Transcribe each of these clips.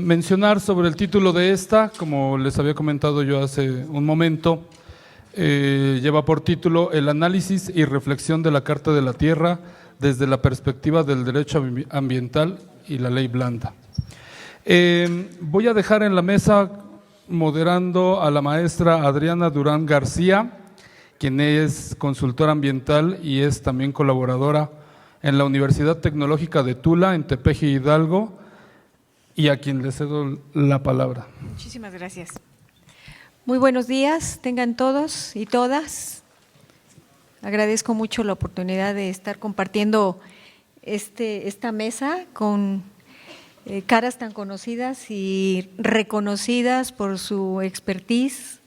Mencionar sobre el título de esta, como les había comentado yo hace un momento, lleva por título El análisis y reflexión de la Carta de la Tierra desde la perspectiva del derecho ambiental y la ley blanda. Voy a dejar en la mesa moderando a la maestra Adriana Durán García, quien es consultora ambiental y es también colaboradora en la Universidad Tecnológica de Tula, en Tepeji, Hidalgo, y a quien le cedo la palabra. Muchísimas gracias. Muy buenos días, tengan todos y todas. Agradezco mucho la oportunidad de estar compartiendo esta mesa con caras tan conocidas y reconocidas por su expertise,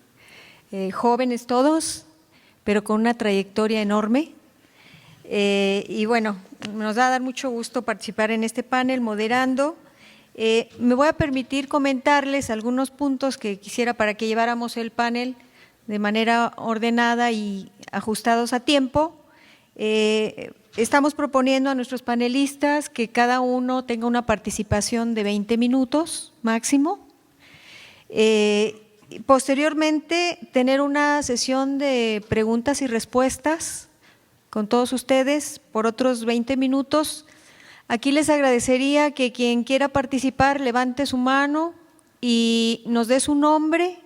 jóvenes todos, pero con una trayectoria enorme. Y bueno, nos va a dar mucho gusto participar en este panel moderando. Me voy a permitir comentarles algunos puntos que quisiera para que lleváramos el panel de manera ordenada y ajustados a tiempo. Estamos proponiendo a nuestros panelistas que cada uno tenga una participación de 20 minutos máximo. Posteriormente, tener una sesión de preguntas y respuestas con todos ustedes por otros 20 minutos. Aquí les agradecería que quien quiera participar levante su mano y nos dé su nombre,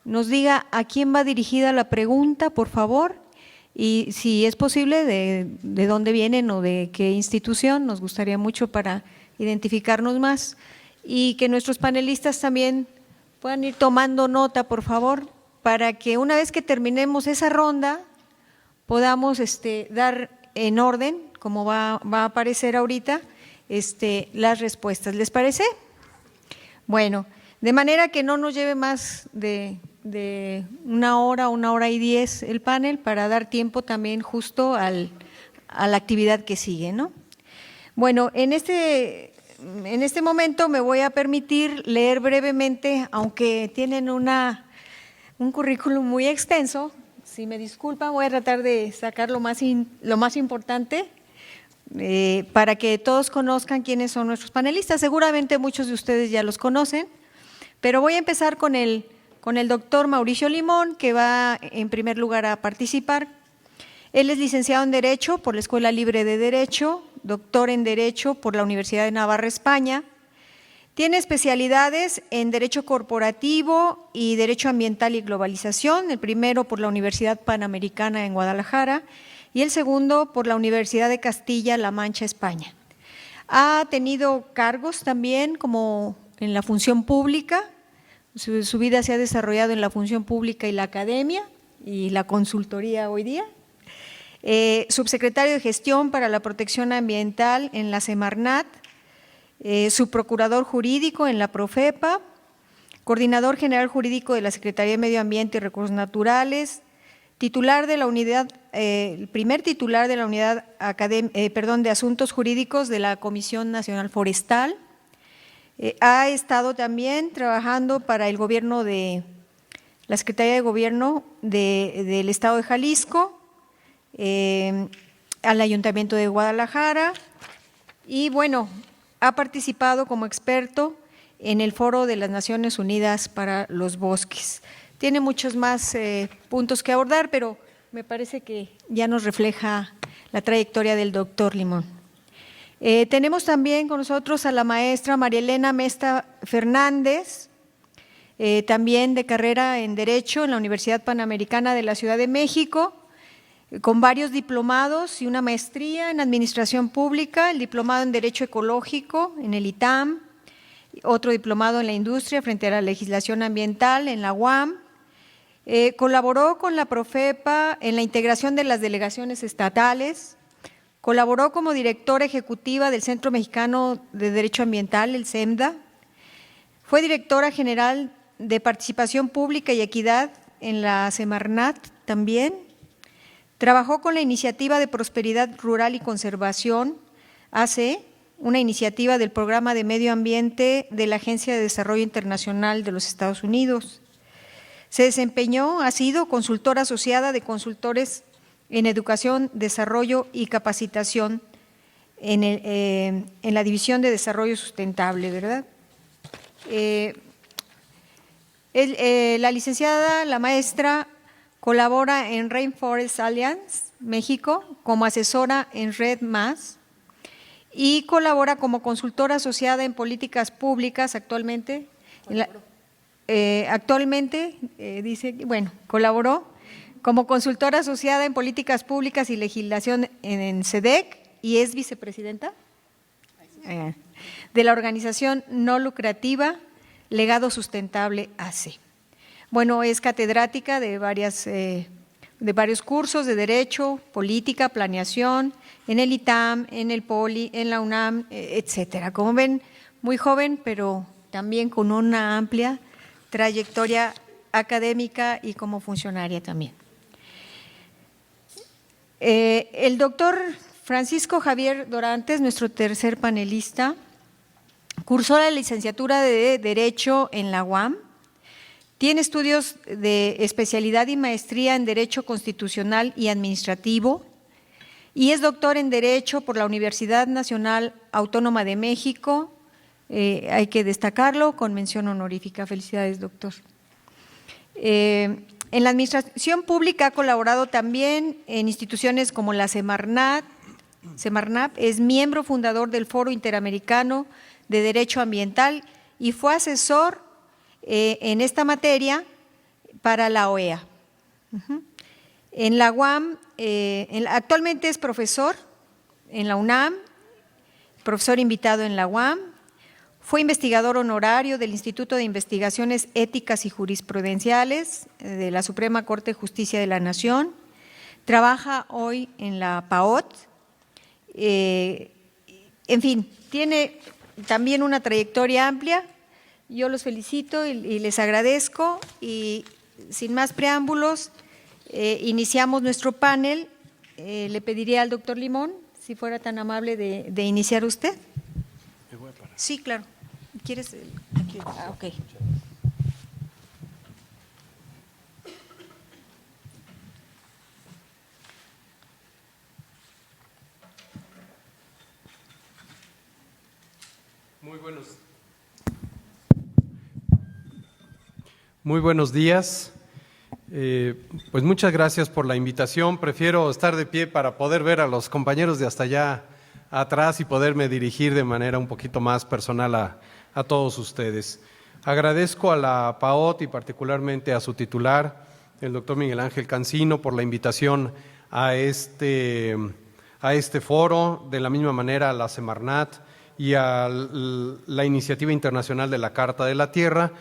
nos diga a quién va dirigida la pregunta, por favor, y si es posible, de dónde vienen o de qué institución, nos gustaría mucho para identificarnos más, y que nuestros panelistas también puedan ir tomando nota, por favor, para que una vez que terminemos esa ronda podamos dar en orden, como va a aparecer ahorita, las respuestas. ¿Les parece? Bueno, de manera que no nos lleve más de una hora y 10 el panel, para dar tiempo también justo a la actividad que sigue, ¿no? Bueno, en este momento me voy a permitir leer brevemente, aunque tienen un currículum muy extenso. Si me disculpan, voy a tratar de sacar lo más importante para que todos conozcan quiénes son nuestros panelistas. Seguramente muchos de ustedes ya los conocen, pero voy a empezar con el doctor Mauricio Limón, que va en primer lugar a participar. Él es licenciado en Derecho por la Escuela Libre de Derecho, doctor en Derecho por la Universidad de Navarra, España. Tiene especialidades en Derecho Corporativo y Derecho Ambiental y Globalización, el primero por la Universidad Panamericana en Guadalajara y el segundo por la Universidad de Castilla-La Mancha, España. Ha tenido cargos también como en la función pública, su vida se ha desarrollado en la función pública y la academia y la consultoría hoy día. Subsecretario de Gestión para la Protección Ambiental en la Semarnat, subprocurador jurídico en la Profepa, coordinador general jurídico de la Secretaría de Medio Ambiente y Recursos Naturales, titular de la unidad, el primer titular de la unidad de Asuntos Jurídicos de la Comisión Nacional Forestal. Ha estado también trabajando para el gobierno de la Secretaría de Gobierno del Estado de Jalisco, al Ayuntamiento de Guadalajara y bueno, ha participado como experto en el Foro de las Naciones Unidas para los Bosques. Tiene muchos más puntos que abordar, pero me parece que ya nos refleja la trayectoria del doctor Limón. Tenemos también con nosotros a la maestra María Elena Mesta Fernández, también de carrera en Derecho en la Universidad Panamericana de la Ciudad de México, con varios diplomados y una maestría en Administración Pública, el diplomado en Derecho Ecológico en el ITAM, otro diplomado en la industria frente a la legislación ambiental en la UAM. Colaboró con la Profepa en la integración de las delegaciones estatales, colaboró como directora ejecutiva del Centro Mexicano de Derecho Ambiental, el CEMDA, fue directora general de Participación Pública y Equidad en la Semarnat también. Trabajó con la Iniciativa de Prosperidad Rural y Conservación, AC, una iniciativa del Programa de Medio Ambiente de la Agencia de Desarrollo Internacional de los Estados Unidos. Ha sido consultora asociada de consultores en Educación, Desarrollo y Capacitación en la División de Desarrollo Sustentable, ¿verdad? La licenciada, la maestra, colabora en Rainforest Alliance, México, como asesora en Red Más y colabora como consultora asociada en políticas públicas actualmente. Colaboró como consultora asociada en políticas públicas y legislación en SEDEC y es vicepresidenta de la organización no lucrativa Legado Sustentable AC. Bueno, es catedrática de varios cursos de Derecho, Política, Planeación, en el ITAM, en el POLI, en la UNAM, etcétera. Como ven, muy joven, pero también con una amplia trayectoria académica y como funcionaria también. El doctor Francisco Javier Dorantes, nuestro tercer panelista, cursó la licenciatura de Derecho en la UAM, tiene estudios de especialidad y maestría en Derecho Constitucional y Administrativo y es doctor en Derecho por la Universidad Nacional Autónoma de México, hay que destacarlo, con mención honorífica. Felicidades, doctor. En la administración pública ha colaborado también en instituciones como la Semarnat, es miembro fundador del Foro Interamericano de Derecho Ambiental y fue asesor en esta materia para la OEA. En la UAM, actualmente es profesor en la UNAM, profesor invitado en la UAM, fue investigador honorario del Instituto de Investigaciones Éticas y Jurisprudenciales de la Suprema Corte de Justicia de la Nación, trabaja hoy en la PAOT, en fin, tiene también una trayectoria amplia. Yo los felicito y les agradezco y sin más preámbulos, iniciamos nuestro panel. Le pediría al doctor Limón, si fuera tan amable de iniciar usted. Sí, claro. ¿Quieres? Aquí. Ok. Muy buenos días. Pues muchas gracias por la invitación. Prefiero estar de pie para poder ver a los compañeros de hasta allá atrás y poderme dirigir de manera un poquito más personal a todos ustedes. Agradezco a la PAOT y particularmente a su titular, el doctor Miguel Ángel Cancino, por la invitación a este foro, de la misma manera a la Semarnat y a la Iniciativa Internacional de la Carta de la Tierra,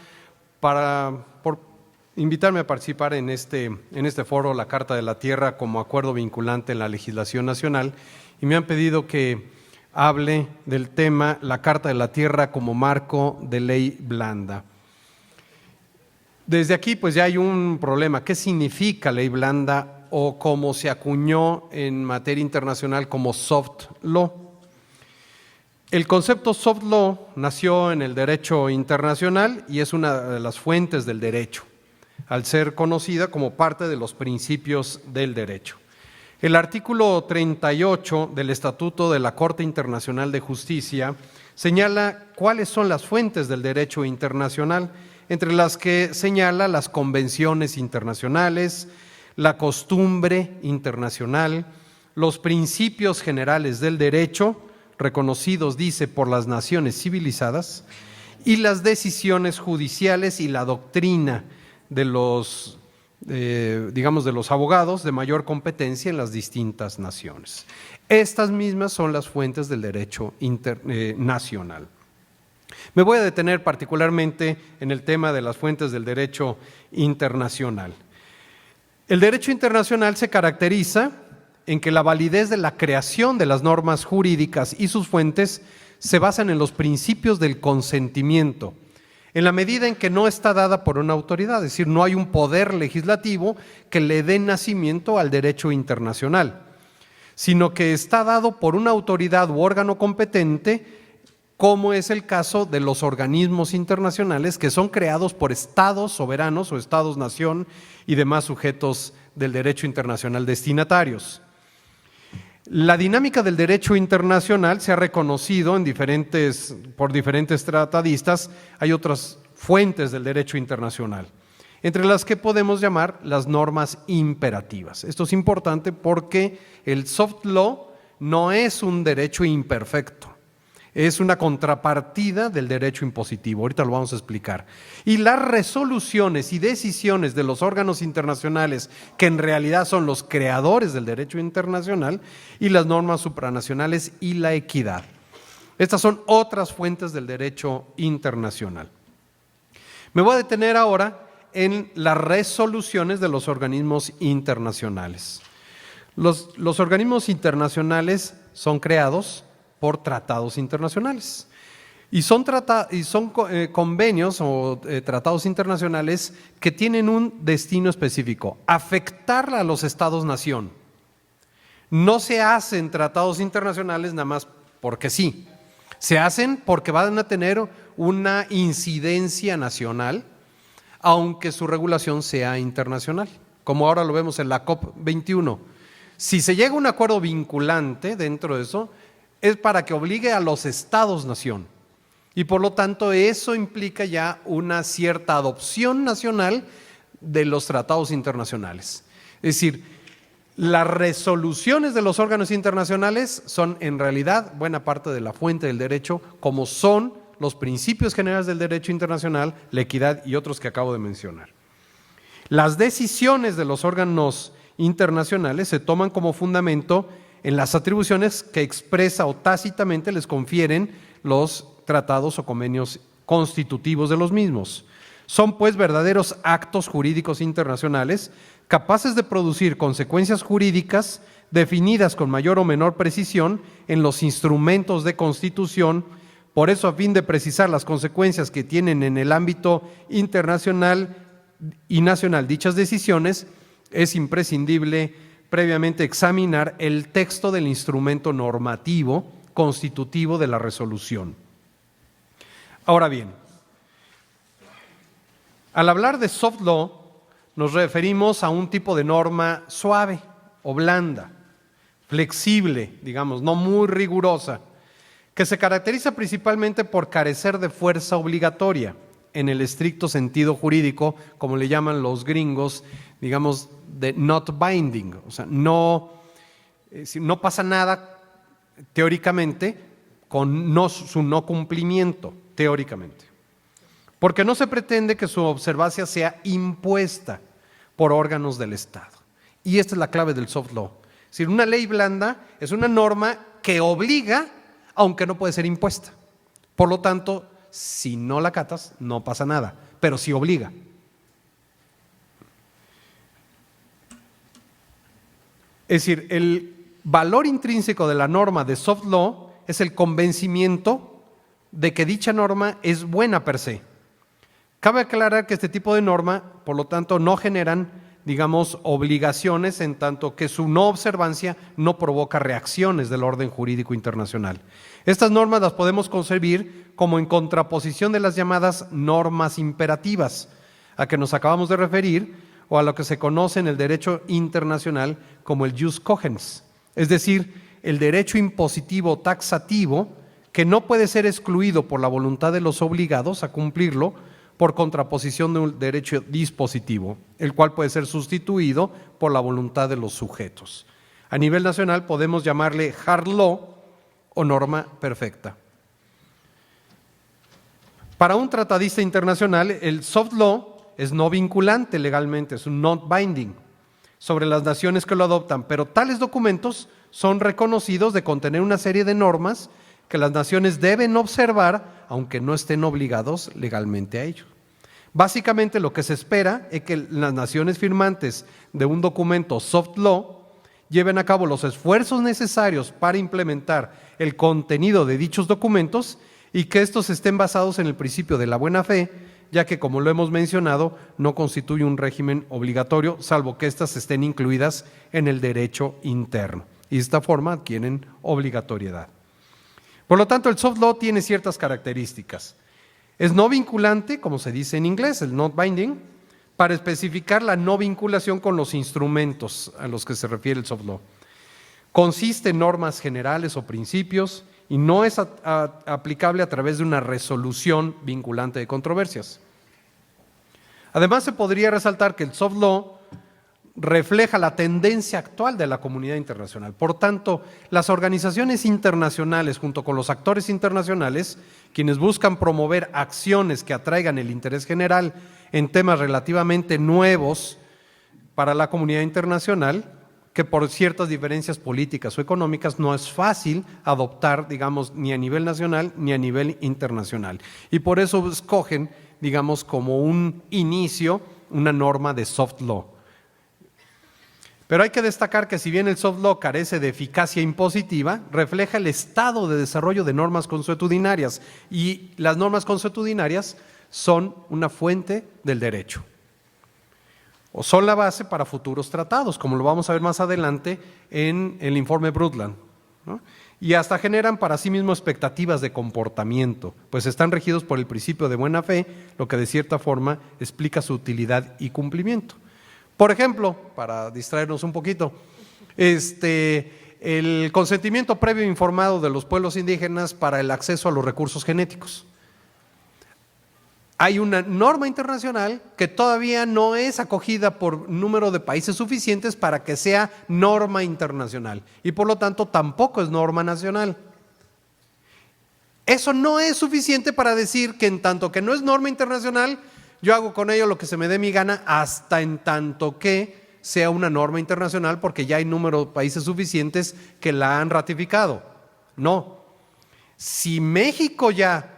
por invitarme a participar en este foro, la Carta de la Tierra, como acuerdo vinculante en la legislación nacional, y me han pedido que hable del tema la Carta de la Tierra como marco de ley blanda. Desde aquí pues ya hay un problema. ¿Qué significa ley blanda o cómo se acuñó en materia internacional como soft law? El concepto soft law nació en el derecho internacional y es una de las fuentes del derecho, al ser conocida como parte de los principios del derecho. El artículo 38 del Estatuto de la Corte Internacional de Justicia señala cuáles son las fuentes del derecho internacional, entre las que señala las convenciones internacionales, la costumbre internacional, los principios generales del derecho, reconocidos, dice, por las naciones civilizadas, y las decisiones judiciales y la doctrina de los abogados de mayor competencia en las distintas naciones. Estas mismas son las fuentes del derecho nacional. Me voy a detener particularmente en el tema de las fuentes del derecho internacional. El derecho internacional se caracteriza en que la validez de la creación de las normas jurídicas y sus fuentes se basan en los principios del consentimiento, en la medida en que no está dada por una autoridad, es decir, no hay un poder legislativo que le dé nacimiento al derecho internacional, sino que está dado por una autoridad u órgano competente, como es el caso de los organismos internacionales que son creados por estados soberanos o estados-nación y demás sujetos del derecho internacional destinatarios. La dinámica del derecho internacional se ha reconocido por diferentes tratadistas. Hay otras fuentes del derecho internacional, entre las que podemos llamar las normas imperativas. Esto es importante porque el soft law no es un derecho imperfecto, es una contrapartida del derecho impositivo. Ahorita lo vamos a explicar. Y las resoluciones y decisiones de los órganos internacionales, que en realidad son los creadores del derecho internacional, y las normas supranacionales y la equidad. Estas son otras fuentes del derecho internacional. Me voy a detener ahora en las resoluciones de los organismos internacionales. Los organismos internacionales son creados por tratados internacionales y son convenios o tratados internacionales que tienen un destino específico: afectar a los estados-nación. No se hacen tratados internacionales nada más porque sí, se hacen porque van a tener una incidencia nacional, aunque su regulación sea internacional, como ahora lo vemos en la COP21. Si se llega a un acuerdo vinculante dentro de eso, es para que obligue a los estados-nación, y por lo tanto eso implica ya una cierta adopción nacional de los tratados internacionales. Es decir, las resoluciones de los órganos internacionales son en realidad buena parte de la fuente del derecho, como son los principios generales del derecho internacional, la equidad y otros que acabo de mencionar. Las decisiones de los órganos internacionales se toman como fundamento en las atribuciones que expresa o tácitamente les confieren los tratados o convenios constitutivos de los mismos. Son pues verdaderos actos jurídicos internacionales capaces de producir consecuencias jurídicas definidas con mayor o menor precisión en los instrumentos de constitución. Por eso, a fin de precisar las consecuencias que tienen en el ámbito internacional y nacional dichas decisiones, es imprescindible previamente examinar el texto del instrumento normativo constitutivo de la resolución. Ahora bien, al hablar de soft law, nos referimos a un tipo de norma suave o blanda, flexible, digamos, no muy rigurosa, que se caracteriza principalmente por carecer de fuerza obligatoria en el estricto sentido jurídico, como le llaman los gringos, digamos, de not binding. O sea, no pasa nada teóricamente con su no cumplimiento, teóricamente. Porque no se pretende que su observancia sea impuesta por órganos del Estado. Y esta es la clave del soft law. Es decir, una ley blanda es una norma que obliga, aunque no puede ser impuesta. Por lo tanto, si no la acatas, no pasa nada, pero sí obliga. Es decir, el valor intrínseco de la norma de soft law es el convencimiento de que dicha norma es buena per se. Cabe aclarar que este tipo de norma, por lo tanto, no generan, digamos, obligaciones, en tanto que su no observancia no provoca reacciones del orden jurídico internacional. Estas normas las podemos concebir como en contraposición de las llamadas normas imperativas, a que nos acabamos de referir, o a lo que se conoce en el derecho internacional como el jus cogens, es decir, el derecho impositivo taxativo que no puede ser excluido por la voluntad de los obligados a cumplirlo por contraposición de un derecho dispositivo, el cual puede ser sustituido por la voluntad de los sujetos. A nivel nacional podemos llamarle hard law o norma perfecta. Para un tratadista internacional, el soft law es no vinculante legalmente, es un not binding sobre las naciones que lo adoptan, pero tales documentos son reconocidos de contener una serie de normas que las naciones deben observar, aunque no estén obligados legalmente a ello. Básicamente lo que se espera es que las naciones firmantes de un documento soft law lleven a cabo los esfuerzos necesarios para implementar el contenido de dichos documentos y que estos estén basados en el principio de la buena fe, ya que, como lo hemos mencionado, no constituye un régimen obligatorio, salvo que éstas estén incluidas en el derecho interno, y de esta forma adquieren obligatoriedad. Por lo tanto, el soft law tiene ciertas características. Es no vinculante, como se dice en inglés, el not binding, para especificar la no vinculación con los instrumentos a los que se refiere el soft law. consiste en normas generales o principios y no es aplicable a través de una resolución vinculante de controversias. Además, se podría resaltar que el soft law refleja la tendencia actual de la comunidad internacional. Por tanto, las organizaciones internacionales, junto con los actores internacionales, quienes buscan promover acciones que atraigan el interés general en temas relativamente nuevos para la comunidad internacional, que por ciertas diferencias políticas o económicas no es fácil adoptar, digamos, ni a nivel nacional ni a nivel internacional. Y por eso escogen, digamos, como un inicio, una norma de soft law. Pero hay que destacar que si bien el soft law carece de eficacia impositiva, refleja el estado de desarrollo de normas consuetudinarias, y las normas consuetudinarias son una fuente del derecho o son la base para futuros tratados, como lo vamos a ver más adelante en el informe Brundtland, ¿no? Y hasta generan para sí mismos expectativas de comportamiento, pues están regidos por el principio de buena fe, lo que de cierta forma explica su utilidad y cumplimiento. Por ejemplo, para distraernos un poquito, el consentimiento previo informado de los pueblos indígenas para el acceso a los recursos genéticos. Hay una norma internacional que todavía no es acogida por número de países suficientes para que sea norma internacional y por lo tanto tampoco es norma nacional. Eso no es suficiente para decir que en tanto que no es norma internacional, yo hago con ello lo que se me dé mi gana hasta en tanto que sea una norma internacional, porque ya hay número de países suficientes que la han ratificado. No. Si México ya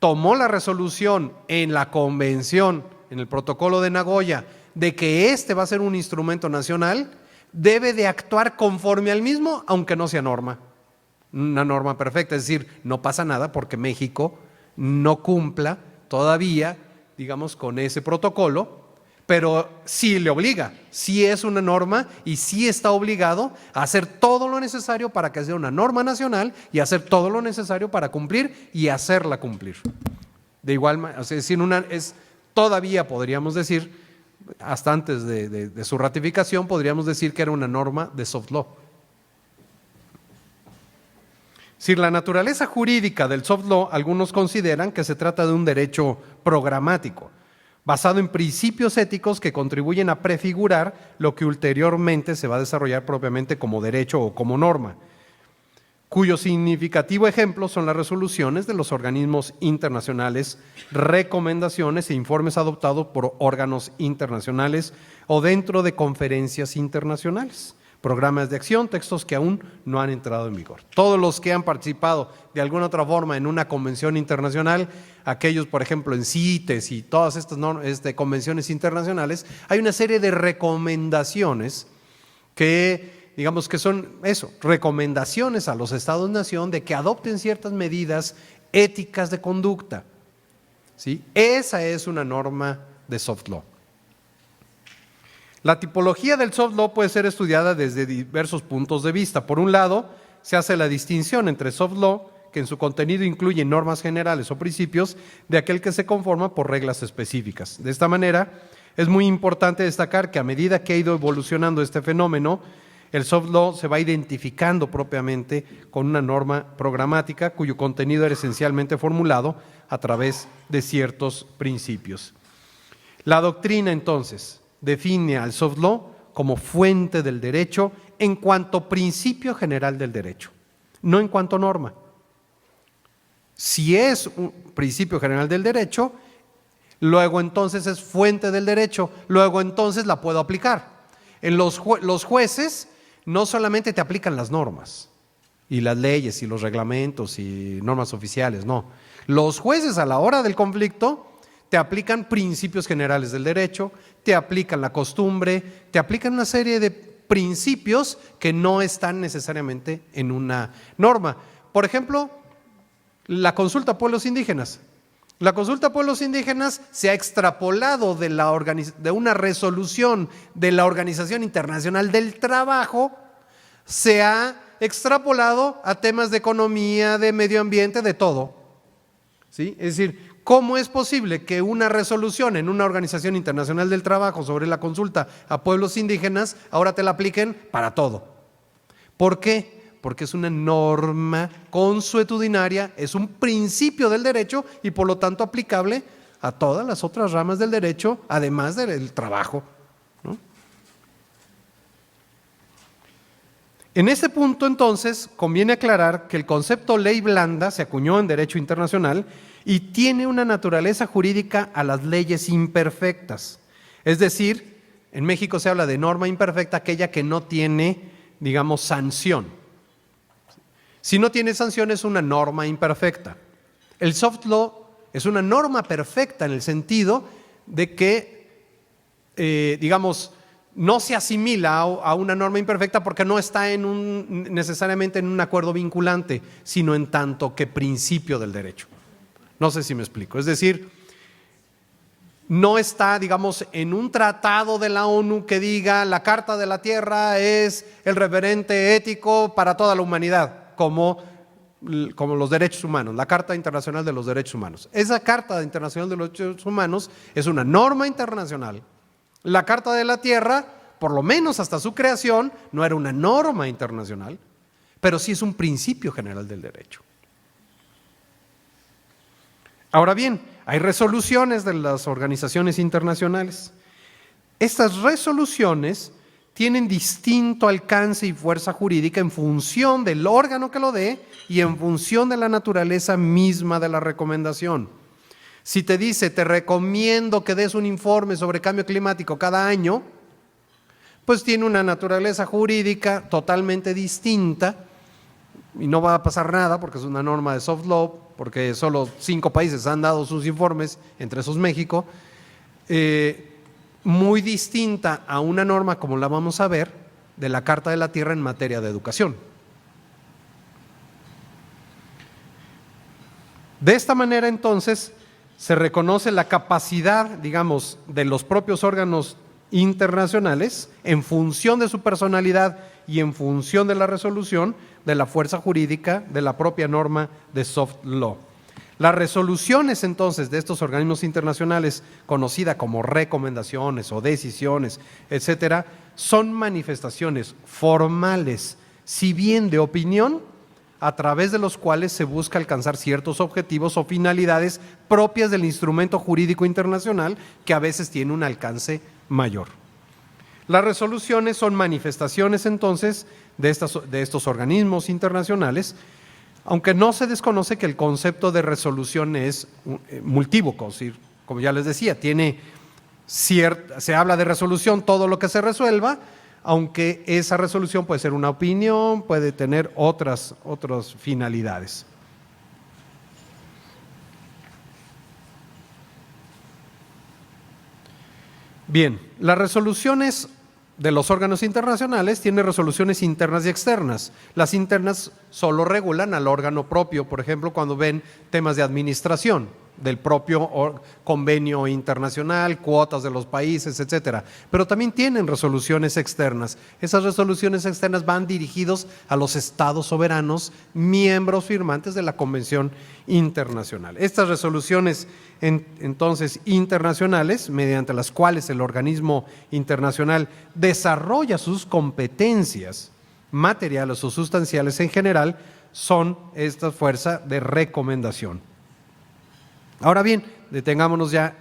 tomó la resolución en la convención, en el protocolo de Nagoya, de que este va a ser un instrumento nacional, debe de actuar conforme al mismo, aunque no sea norma. Una norma perfecta, es decir, no pasa nada porque México no cumpla todavía, digamos, con ese protocolo, pero sí le obliga, sí es una norma y sí está obligado a hacer todo lo necesario para que sea una norma nacional y hacer todo lo necesario para cumplir y hacerla cumplir. De igual manera, es decir, todavía podríamos decir, hasta antes de su ratificación, podríamos decir que era una norma de soft law. Si la naturaleza jurídica del soft law, algunos consideran que se trata de un derecho programático, basado en principios éticos que contribuyen a prefigurar lo que ulteriormente se va a desarrollar propiamente como derecho o como norma, cuyo significativo ejemplo son las resoluciones de los organismos internacionales, recomendaciones e informes adoptados por órganos internacionales o dentro de conferencias internacionales, programas de acción, textos que aún no han entrado en vigor. Todos los que han participado de alguna otra forma en una convención internacional, aquellos, por ejemplo, en CITES y todas estas convenciones internacionales, hay una serie de recomendaciones que, digamos, que son eso, recomendaciones a los Estados-nación de que adopten ciertas medidas éticas de conducta, ¿sí? Esa es una norma de soft law. La tipología del soft law puede ser estudiada desde diversos puntos de vista. Por un lado, se hace la distinción entre soft law, que en su contenido incluye normas generales o principios, de aquel que se conforma por reglas específicas. De esta manera, es muy importante destacar que a medida que ha ido evolucionando este fenómeno, el soft law se va identificando propiamente con una norma programática cuyo contenido era esencialmente formulado a través de ciertos principios. La doctrina, entonces, define al soft law como fuente del derecho en cuanto principio general del derecho, no en cuanto norma. Si es un principio general del derecho, luego entonces es fuente del derecho, luego entonces la puedo aplicar. En los jueces no solamente te aplican las normas y las leyes y los reglamentos y normas oficiales, no. Los jueces a la hora del conflicto te aplican principios generales del derecho, te aplican la costumbre, te aplican una serie de principios que no están necesariamente en una norma. Por ejemplo, la consulta a pueblos indígenas. La consulta a pueblos indígenas se ha extrapolado de una resolución de la Organización Internacional del Trabajo, se ha extrapolado a temas de economía, de medio ambiente, de todo, ¿sí? Es decir, ¿cómo es posible que una resolución en una Organización Internacional del Trabajo sobre la consulta a pueblos indígenas ahora te la apliquen para todo? ¿Por qué? Porque es una norma consuetudinaria, es un principio del derecho y por lo tanto aplicable a todas las otras ramas del derecho, además del trabajo, ¿no? En este punto, entonces, conviene aclarar que el concepto ley blanda se acuñó en derecho internacional y tiene una naturaleza jurídica a las leyes imperfectas. Es decir, en México se habla de norma imperfecta, aquella que no tiene, digamos, sanción. Si no tiene sanción es una norma imperfecta. El soft law es una norma perfecta en el sentido de que, digamos, no se asimila a una norma imperfecta porque no está necesariamente en un acuerdo vinculante, sino en tanto que principio del derecho. No sé si me explico. Es decir, no está, digamos, en un tratado de la ONU que diga la Carta de la Tierra es el referente ético para toda la humanidad, como los derechos humanos, la Carta Internacional de los Derechos Humanos. Esa Carta Internacional de los Derechos Humanos es una norma internacional. La Carta de la Tierra, por lo menos hasta su creación, no era una norma internacional, pero sí es un principio general del derecho. Ahora bien, hay resoluciones de las organizaciones internacionales. Estas resoluciones tienen distinto alcance y fuerza jurídica en función del órgano que lo dé y en función de la naturaleza misma de la recomendación. Si te dice, te recomiendo que des un informe sobre cambio climático cada año, pues tiene una naturaleza jurídica totalmente distinta y no va a pasar nada porque es una norma de soft law, porque solo 5 países han dado sus informes, entre esos México, muy distinta a una norma, como la vamos a ver, de la Carta de la Tierra en materia de educación. De esta manera, entonces, se reconoce la capacidad, digamos, de los propios órganos internacionales en función de su personalidad y en función de la resolución de la fuerza jurídica de la propia norma de soft law. Las resoluciones, entonces, de estos organismos internacionales, conocidas como recomendaciones o decisiones, etcétera, son manifestaciones formales, si bien de opinión, a través de los cuales se busca alcanzar ciertos objetivos o finalidades propias del instrumento jurídico internacional que a veces tiene un alcance mayor. Las resoluciones son manifestaciones entonces de estos organismos internacionales, aunque no se desconoce que el concepto de resolución es multívoco, es decir, como ya les decía, se habla de resolución todo lo que se resuelva, aunque esa resolución puede ser una opinión, puede tener otras finalidades. Bien, las resoluciones de los órganos internacionales tienen resoluciones internas y externas. Las internas solo regulan al órgano propio, por ejemplo, cuando ven temas de administración del propio convenio internacional, cuotas de los países, etcétera. Pero también tienen resoluciones externas. Esas resoluciones externas van dirigidos a los estados soberanos, miembros firmantes de la Convención Internacional. Estas resoluciones, entonces, internacionales, mediante las cuales el organismo internacional desarrolla sus competencias materiales o sustanciales en general, son esta fuerza de recomendación. Ahora bien, detengámonos ya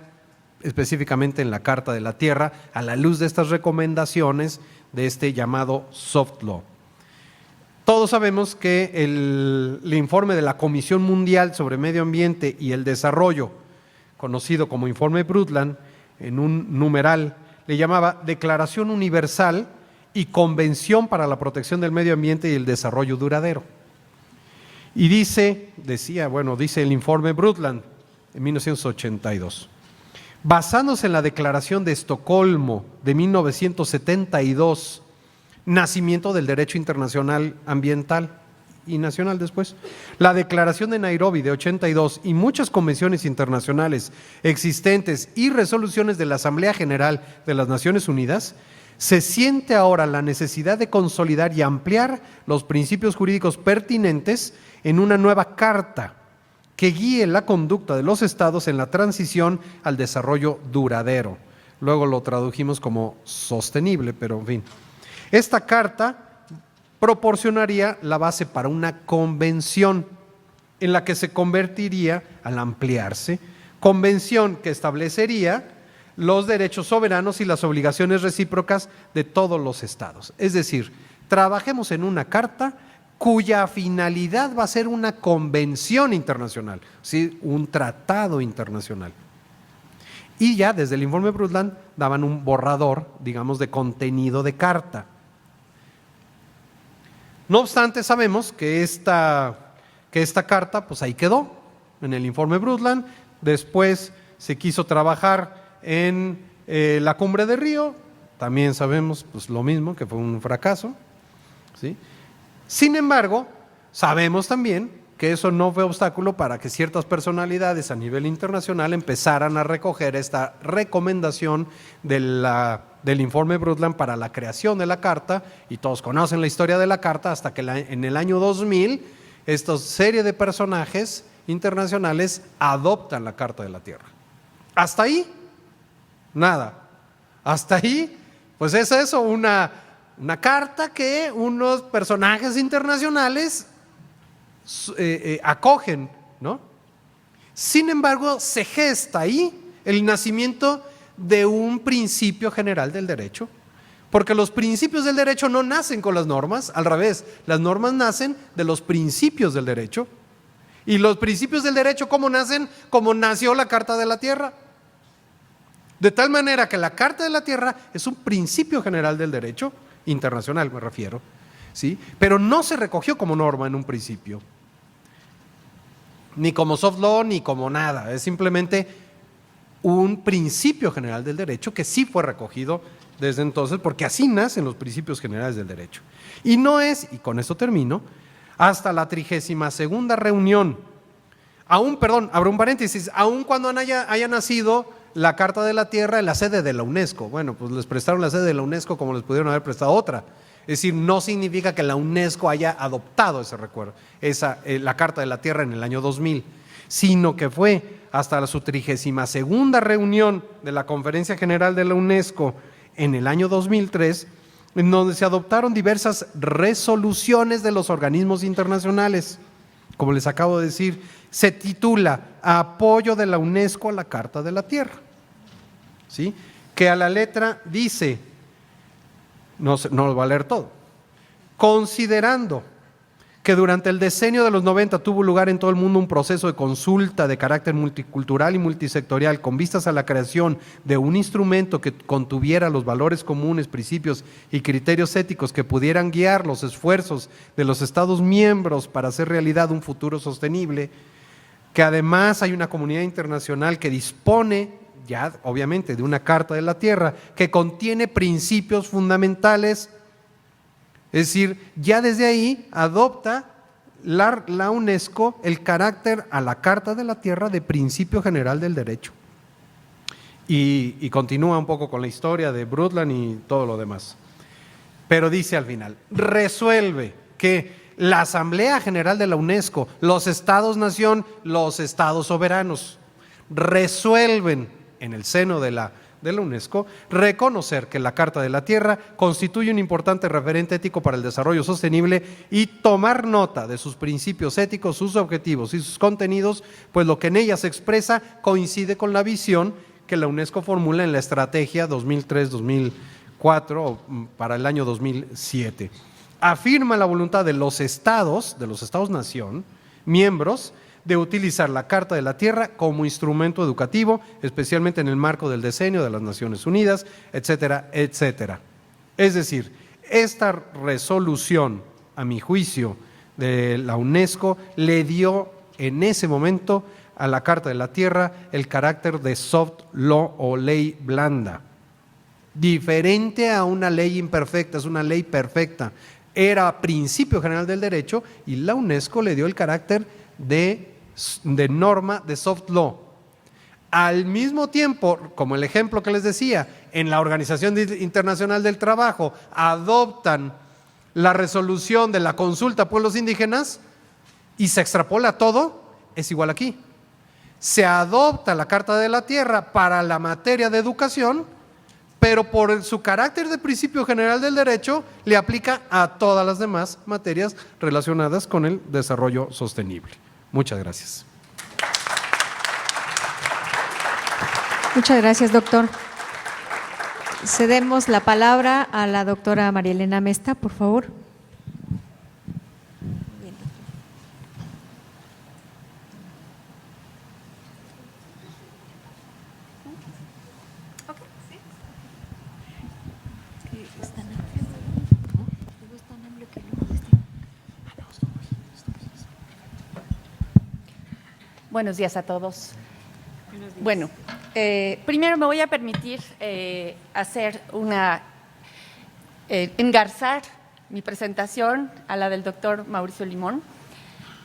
específicamente en la Carta de la Tierra a la luz de estas recomendaciones de este llamado soft law. Todos sabemos que el informe de la Comisión Mundial sobre Medio Ambiente y el Desarrollo, conocido como Informe Brundtland, en un numeral le llamaba Declaración Universal y Convención para la Protección del Medio Ambiente y el Desarrollo Duradero. Y dice el informe Brundtland, en 1982. Basándose en la Declaración de Estocolmo de 1972, nacimiento del derecho internacional ambiental y nacional después, la Declaración de Nairobi de 82 y muchas convenciones internacionales existentes y resoluciones de la Asamblea General de las Naciones Unidas, se siente ahora la necesidad de consolidar y ampliar los principios jurídicos pertinentes en una nueva carta que guíe la conducta de los estados en la transición al desarrollo duradero. Luego lo tradujimos como sostenible, pero en fin. Esta carta proporcionaría la base para una convención en la que se convertiría, al ampliarse, convención que establecería los derechos soberanos y las obligaciones recíprocas de todos los estados. Es decir, trabajemos en una carta cuya finalidad va a ser una convención internacional, ¿sí? Un tratado internacional. Y ya desde el informe Brundtland daban un borrador, digamos, de contenido de carta. No obstante, sabemos que esta carta, pues ahí quedó, en el informe Brundtland. Después se quiso trabajar en la Cumbre de Río, también sabemos pues lo mismo, que fue un fracaso, ¿sí? Sin embargo, sabemos también que eso no fue obstáculo para que ciertas personalidades a nivel internacional empezaran a recoger esta recomendación del informe Brundtland para la creación de la Carta, y todos conocen la historia de la Carta hasta que en el año 2000 esta serie de personajes internacionales adoptan la Carta de la Tierra. Hasta ahí, nada. Hasta ahí, pues es eso, una carta que unos personajes internacionales acogen, ¿no? Sin embargo, se gesta ahí el nacimiento de un principio general del derecho, porque los principios del derecho no nacen con las normas, al revés, las normas nacen de los principios del derecho. Y los principios del derecho, ¿cómo nacen? Como nació la Carta de la Tierra. De tal manera que la Carta de la Tierra es un principio general del derecho, internacional me refiero, ¿sí? Pero no se recogió como norma en un principio, ni como soft law, ni como nada. Es simplemente un principio general del derecho que sí fue recogido desde entonces, porque así nacen los principios generales del derecho. Y no es, y con esto termino, hasta la 32ª reunión, abro un paréntesis, aun cuando haya nacido la Carta de la Tierra en la sede de la UNESCO. Bueno, pues les prestaron la sede de la UNESCO como les pudieron haber prestado otra. Es decir, no significa que la UNESCO haya adoptado ese recuerdo, la Carta de la Tierra en el año 2000, sino que fue hasta su 32ª reunión de la Conferencia General de la UNESCO en el año 2003, en donde se adoptaron diversas resoluciones de los organismos internacionales. Como les acabo de decir, se titula Apoyo de la UNESCO a la Carta de la Tierra, ¿sí? Que a la letra dice, no lo va a leer todo, considerando que durante el decenio de los 90 tuvo lugar en todo el mundo un proceso de consulta de carácter multicultural y multisectorial con vistas a la creación de un instrumento que contuviera los valores comunes, principios y criterios éticos que pudieran guiar los esfuerzos de los Estados miembros para hacer realidad un futuro sostenible, que además hay una comunidad internacional que dispone ya obviamente de una Carta de la Tierra que contiene principios fundamentales. Es decir, ya desde ahí adopta la UNESCO el carácter a la Carta de la Tierra de principio general del derecho. Y continúa un poco con la historia de Brundtland y todo lo demás. Pero dice al final, resuelve que la Asamblea General de la UNESCO, los Estados-nación, los Estados soberanos, resuelven en el seno de la UNESCO, reconocer que la Carta de la Tierra constituye un importante referente ético para el desarrollo sostenible y tomar nota de sus principios éticos, sus objetivos y sus contenidos, pues lo que en ella se expresa coincide con la visión que la UNESCO formula en la estrategia 2003-2004 para el año 2007. Afirma la voluntad de los Estados-nación, miembros, de utilizar la Carta de la Tierra como instrumento educativo, especialmente en el marco del decenio de las Naciones Unidas, etcétera, etcétera. Es decir, esta resolución, a mi juicio, de la UNESCO, le dio en ese momento a la Carta de la Tierra el carácter de soft law o ley blanda, diferente a una ley imperfecta, es una ley perfecta. Era principio general del derecho y la UNESCO le dio el carácter de norma de soft law. Al mismo tiempo, como el ejemplo que les decía, en la Organización Internacional del Trabajo adoptan la resolución de la consulta a pueblos indígenas y se extrapola todo, es igual aquí. Se adopta la Carta de la Tierra para la materia de educación, pero por su carácter de principio general del derecho, le aplica a todas las demás materias relacionadas con el desarrollo sostenible. Muchas gracias. Muchas gracias, doctor. Cedemos la palabra a la doctora María Elena Mesta, por favor. Buenos días a todos. Bueno, primero me voy a permitir engarzar mi presentación a la del doctor Mauricio Limón,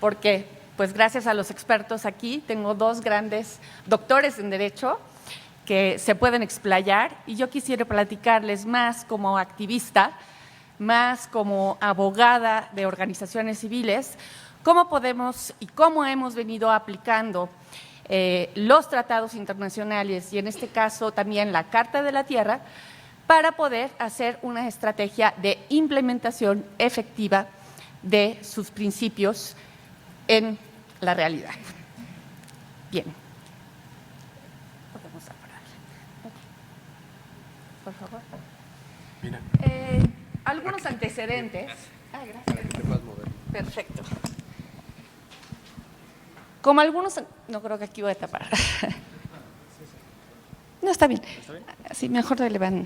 porque pues gracias a los expertos aquí tengo dos grandes doctores en Derecho que se pueden explayar, y yo quisiera platicarles más como activista, más como abogada de organizaciones civiles, cómo podemos y cómo hemos venido aplicando los tratados internacionales y en este caso también la Carta de la Tierra para poder hacer una estrategia de implementación efectiva de sus principios en la realidad. Bien. Podemos apagar. Por favor. Mira. Algunos antecedentes. Gracias. Te puedes mover. Perfecto. Como algunos, no creo que aquí voy a tapar. No, está bien. Sí, mejor le van.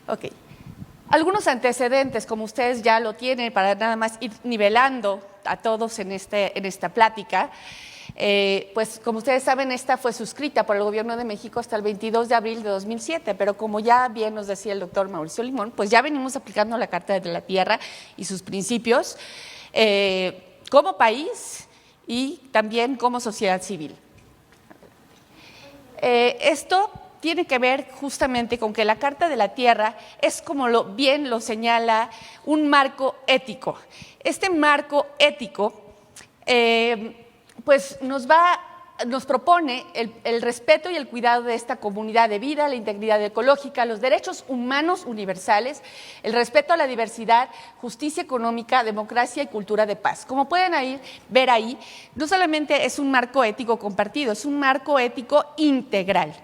Ok. Algunos antecedentes, como ustedes ya lo tienen, para nada más ir nivelando a todos en esta plática. Pues como ustedes saben, esta fue suscrita por el Gobierno de México hasta el 22 de abril de 2007, pero como ya bien nos decía el doctor Mauricio Limón, pues ya venimos aplicando la Carta de la Tierra y sus principios como país y también como sociedad civil. Esto tiene que ver justamente con que la Carta de la Tierra es, como bien lo señala, un marco ético. Este marco ético pues nos propone el respeto y el cuidado de esta comunidad de vida, la integridad ecológica, los derechos humanos universales, el respeto a la diversidad, justicia económica, democracia y cultura de paz. Como pueden ver ahí, no solamente es un marco ético compartido, es un marco ético integral.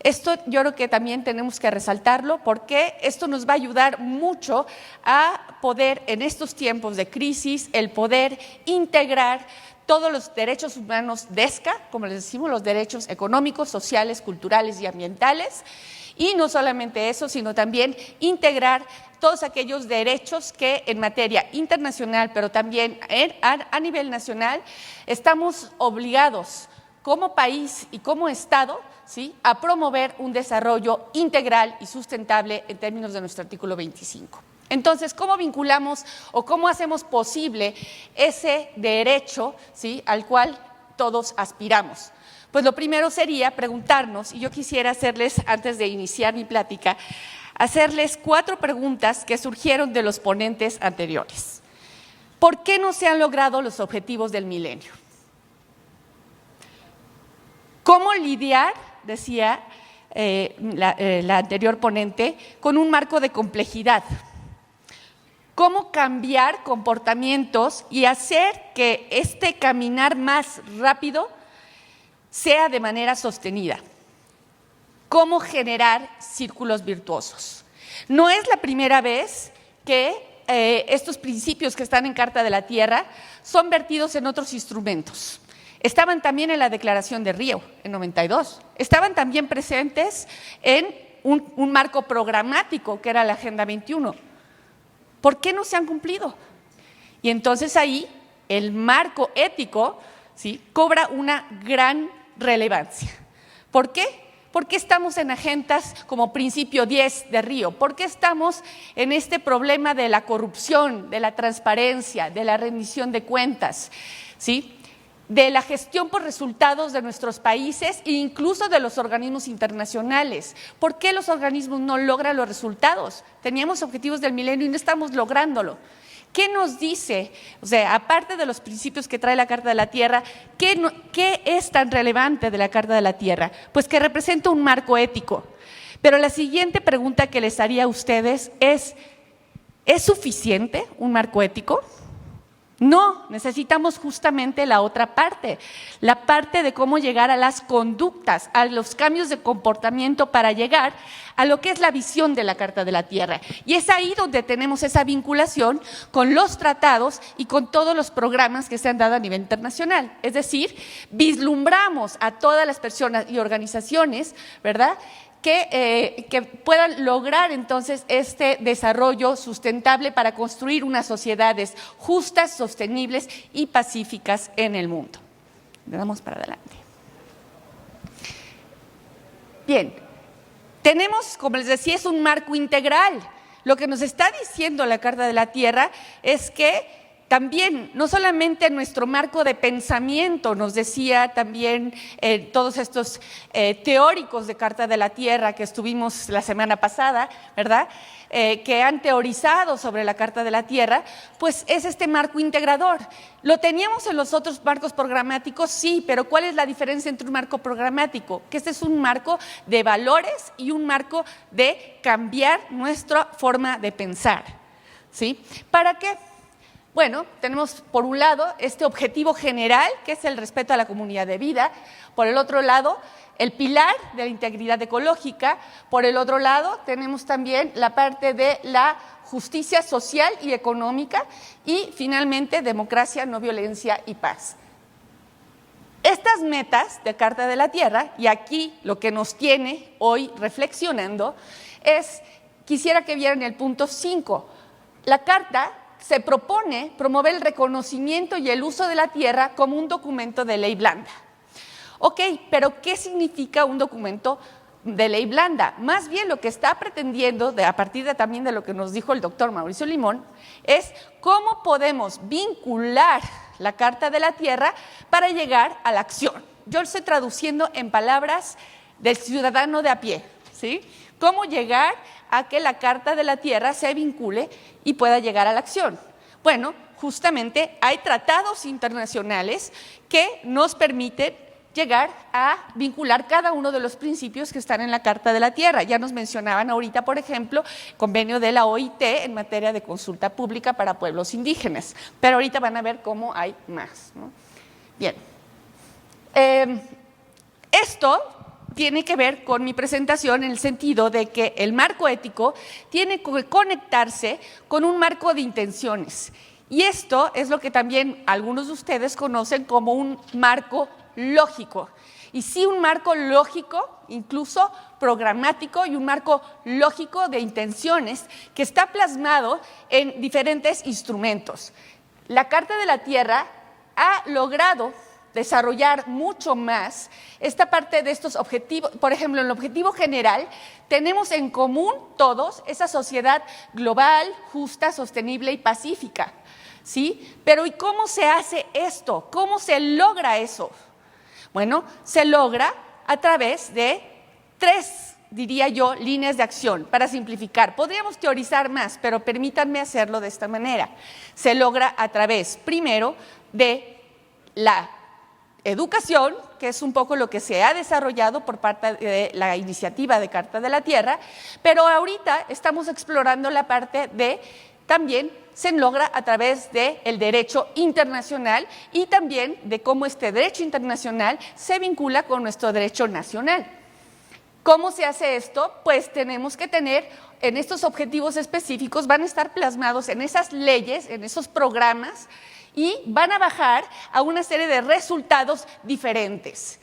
Esto yo creo que también tenemos que resaltarlo porque esto nos va a ayudar mucho a poder, en estos tiempos de crisis, el poder integrar todos los derechos humanos DESCA, como les decimos, los derechos económicos, sociales, culturales y ambientales, y no solamente eso, sino también integrar todos aquellos derechos que en materia internacional, pero también a nivel nacional, estamos obligados como país y como Estado, ¿sí?, a promover un desarrollo integral y sustentable en términos de nuestro artículo 25. Entonces, ¿cómo vinculamos o cómo hacemos posible ese derecho, ¿sí?, al cual todos aspiramos? Pues lo primero sería preguntarnos, y yo quisiera hacerles, antes de iniciar mi plática, hacerles 4 preguntas que surgieron de los ponentes anteriores. ¿Por qué no se han logrado los objetivos del milenio? ¿Cómo lidiar, decía la anterior ponente, con un marco de complejidad? ¿Cómo cambiar comportamientos y hacer que este caminar más rápido sea de manera sostenida? ¿Cómo generar círculos virtuosos? No es la primera vez que estos principios que están en Carta de la Tierra son vertidos en otros instrumentos. Estaban también en la Declaración de Río, en 92. Estaban también presentes en un marco programático, que era la Agenda 21. ¿Por qué no se han cumplido? Y entonces ahí el marco ético, ¿sí?, cobra una gran relevancia. ¿Por qué? ¿Por qué estamos en agendas como Principio 10 de Río? ¿Por qué estamos en este problema de la corrupción, de la transparencia, de la rendición de cuentas, ¿sí?, de la gestión por resultados de nuestros países e incluso de los organismos internacionales? ¿Por qué los organismos no logran los resultados? Teníamos objetivos del milenio y no estamos lográndolo. ¿Qué nos dice? O sea, aparte de los principios que trae la Carta de la Tierra, ¿qué es tan relevante de la Carta de la Tierra? Pues que representa un marco ético. Pero la siguiente pregunta que les haría a ustedes ¿es suficiente un marco ético? No, necesitamos justamente la otra parte, la parte de cómo llegar a las conductas, a los cambios de comportamiento para llegar a lo que es la visión de la Carta de la Tierra. Y es ahí donde tenemos esa vinculación con los tratados y con todos los programas que se han dado a nivel internacional. Es decir, vislumbramos a todas las personas y organizaciones, ¿verdad?, que puedan lograr entonces este desarrollo sustentable para construir unas sociedades justas, sostenibles y pacíficas en el mundo. Le damos para adelante. Bien, tenemos, como les decía, es un marco integral. Lo que nos está diciendo la Carta de la Tierra es que también, no solamente nuestro marco de pensamiento, nos decía también todos estos teóricos de Carta de la Tierra que estuvimos la semana pasada, ¿verdad?, que han teorizado sobre la Carta de la Tierra, pues es este marco integrador. ¿Lo teníamos en los otros marcos programáticos? Sí, pero ¿cuál es la diferencia entre un marco programático? Que este es un marco de valores y un marco de cambiar nuestra forma de pensar, ¿sí? ¿Para qué? Bueno, tenemos por un lado este objetivo general, que es el respeto a la comunidad de vida, por el otro lado, el pilar de la integridad ecológica, por el otro lado, tenemos también la parte de la justicia social y económica y finalmente democracia, no violencia y paz. Estas metas de Carta de la Tierra, y aquí lo que nos tiene hoy reflexionando, quisiera que vieran el punto 5. La Carta se propone promover el reconocimiento y el uso de la tierra como un documento de ley blanda. Ok, pero ¿qué significa un documento de ley blanda? Más bien lo que está pretendiendo, a partir también de lo que nos dijo el doctor Mauricio Limón, es cómo podemos vincular la Carta de la Tierra para llegar a la acción. Yo lo estoy traduciendo en palabras del ciudadano de a pie, ¿sí? ¿Cómo llegar a que la Carta de la Tierra se vincule y pueda llegar a la acción? Bueno, justamente hay tratados internacionales que nos permiten llegar a vincular cada uno de los principios que están en la Carta de la Tierra. Ya nos mencionaban ahorita, por ejemplo, el convenio de la OIT en materia de consulta pública para pueblos indígenas, pero ahorita van a ver cómo hay más, ¿no? Bien, esto tiene que ver con mi presentación en el sentido de que el marco ético tiene que conectarse con un marco de intenciones. Y esto es lo que también algunos de ustedes conocen como un marco lógico. Y sí, un marco lógico, incluso programático, y un marco lógico de intenciones que está plasmado en diferentes instrumentos. La Carta de la Tierra ha logrado desarrollar mucho más esta parte de estos objetivos. Por ejemplo, en el objetivo general tenemos en común todos esa sociedad global, justa, sostenible y pacífica, ¿sí? Pero ¿y cómo se hace esto? ¿Cómo se logra eso? Bueno, se logra a través de 3, diría yo, líneas de acción, para simplificar. Podríamos teorizar más, pero permítanme hacerlo de esta manera. Se logra a través, primero, de la educación, que es un poco lo que se ha desarrollado por parte de la iniciativa de Carta de la Tierra, pero ahorita estamos explorando la parte de también se logra a través del derecho internacional y también de cómo este derecho internacional se vincula con nuestro derecho nacional. ¿Cómo se hace esto? Pues tenemos que tener en estos objetivos específicos, van a estar plasmados en esas leyes, en esos programas, y van a bajar a una serie de resultados diferentes.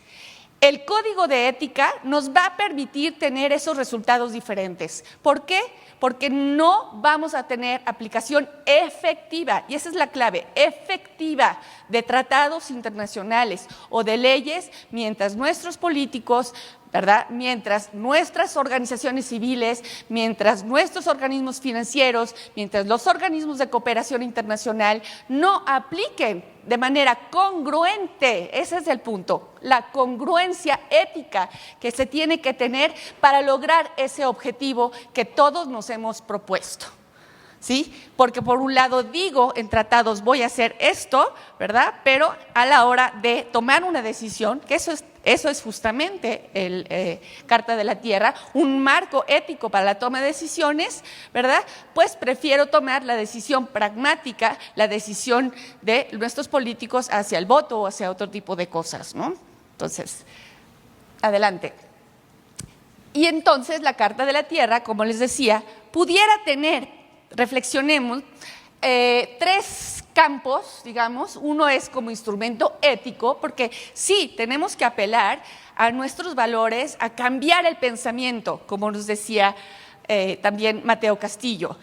El código de ética nos va a permitir tener esos resultados diferentes. ¿Por qué? Porque no vamos a tener aplicación efectiva, y esa es la clave, efectiva de tratados internacionales o de leyes mientras nuestros políticos, ¿verdad?, mientras nuestras organizaciones civiles, mientras nuestros organismos financieros, mientras los organismos de cooperación internacional no apliquen de manera congruente, ese es el punto, la congruencia ética que se tiene que tener para lograr ese objetivo que todos nos hemos propuesto. ¿Sí? Porque por un lado digo en tratados voy a hacer esto, ¿verdad? Pero a la hora de tomar una decisión, que eso Eso es justamente el Carta de la Tierra, un marco ético para la toma de decisiones, ¿verdad? Pues prefiero tomar la decisión pragmática, la decisión de nuestros políticos hacia el voto o hacia otro tipo de cosas, ¿no? Entonces, adelante. Y entonces la Carta de la Tierra, como les decía, pudiera tener, reflexionemos, tres campos, digamos. Uno es como instrumento ético, porque sí, tenemos que apelar a nuestros valores, a cambiar el pensamiento, como nos decía también Mateo Castillo.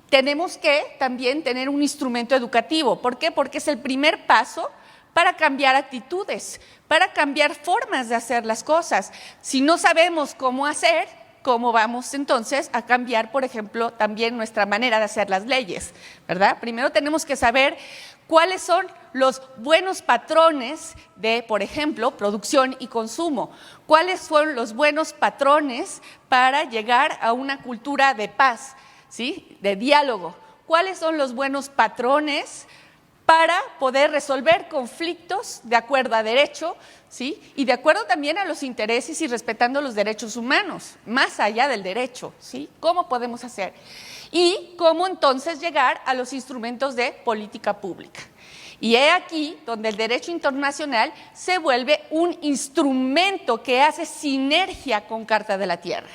Tenemos que también tener un instrumento educativo. ¿Por qué? Porque es el primer paso para cambiar actitudes, para cambiar formas de hacer las cosas. Si no sabemos cómo hacer, ¿cómo vamos entonces a cambiar, por ejemplo, también nuestra manera de hacer las leyes, ¿verdad? Primero tenemos que saber cuáles son los buenos patrones de, por ejemplo, producción y consumo. ¿Cuáles son los buenos patrones para llegar a una cultura de paz, ¿sí? De diálogo? ¿Cuáles son los buenos patrones para poder resolver conflictos de acuerdo a derecho, ¿sí? Y de acuerdo también a los intereses y respetando los derechos humanos, más allá del derecho, ¿sí? ¿Cómo podemos hacer? Y cómo entonces llegar a los instrumentos de política pública. Y he aquí donde el derecho internacional se vuelve un instrumento que hace sinergia con Carta de la Tierra,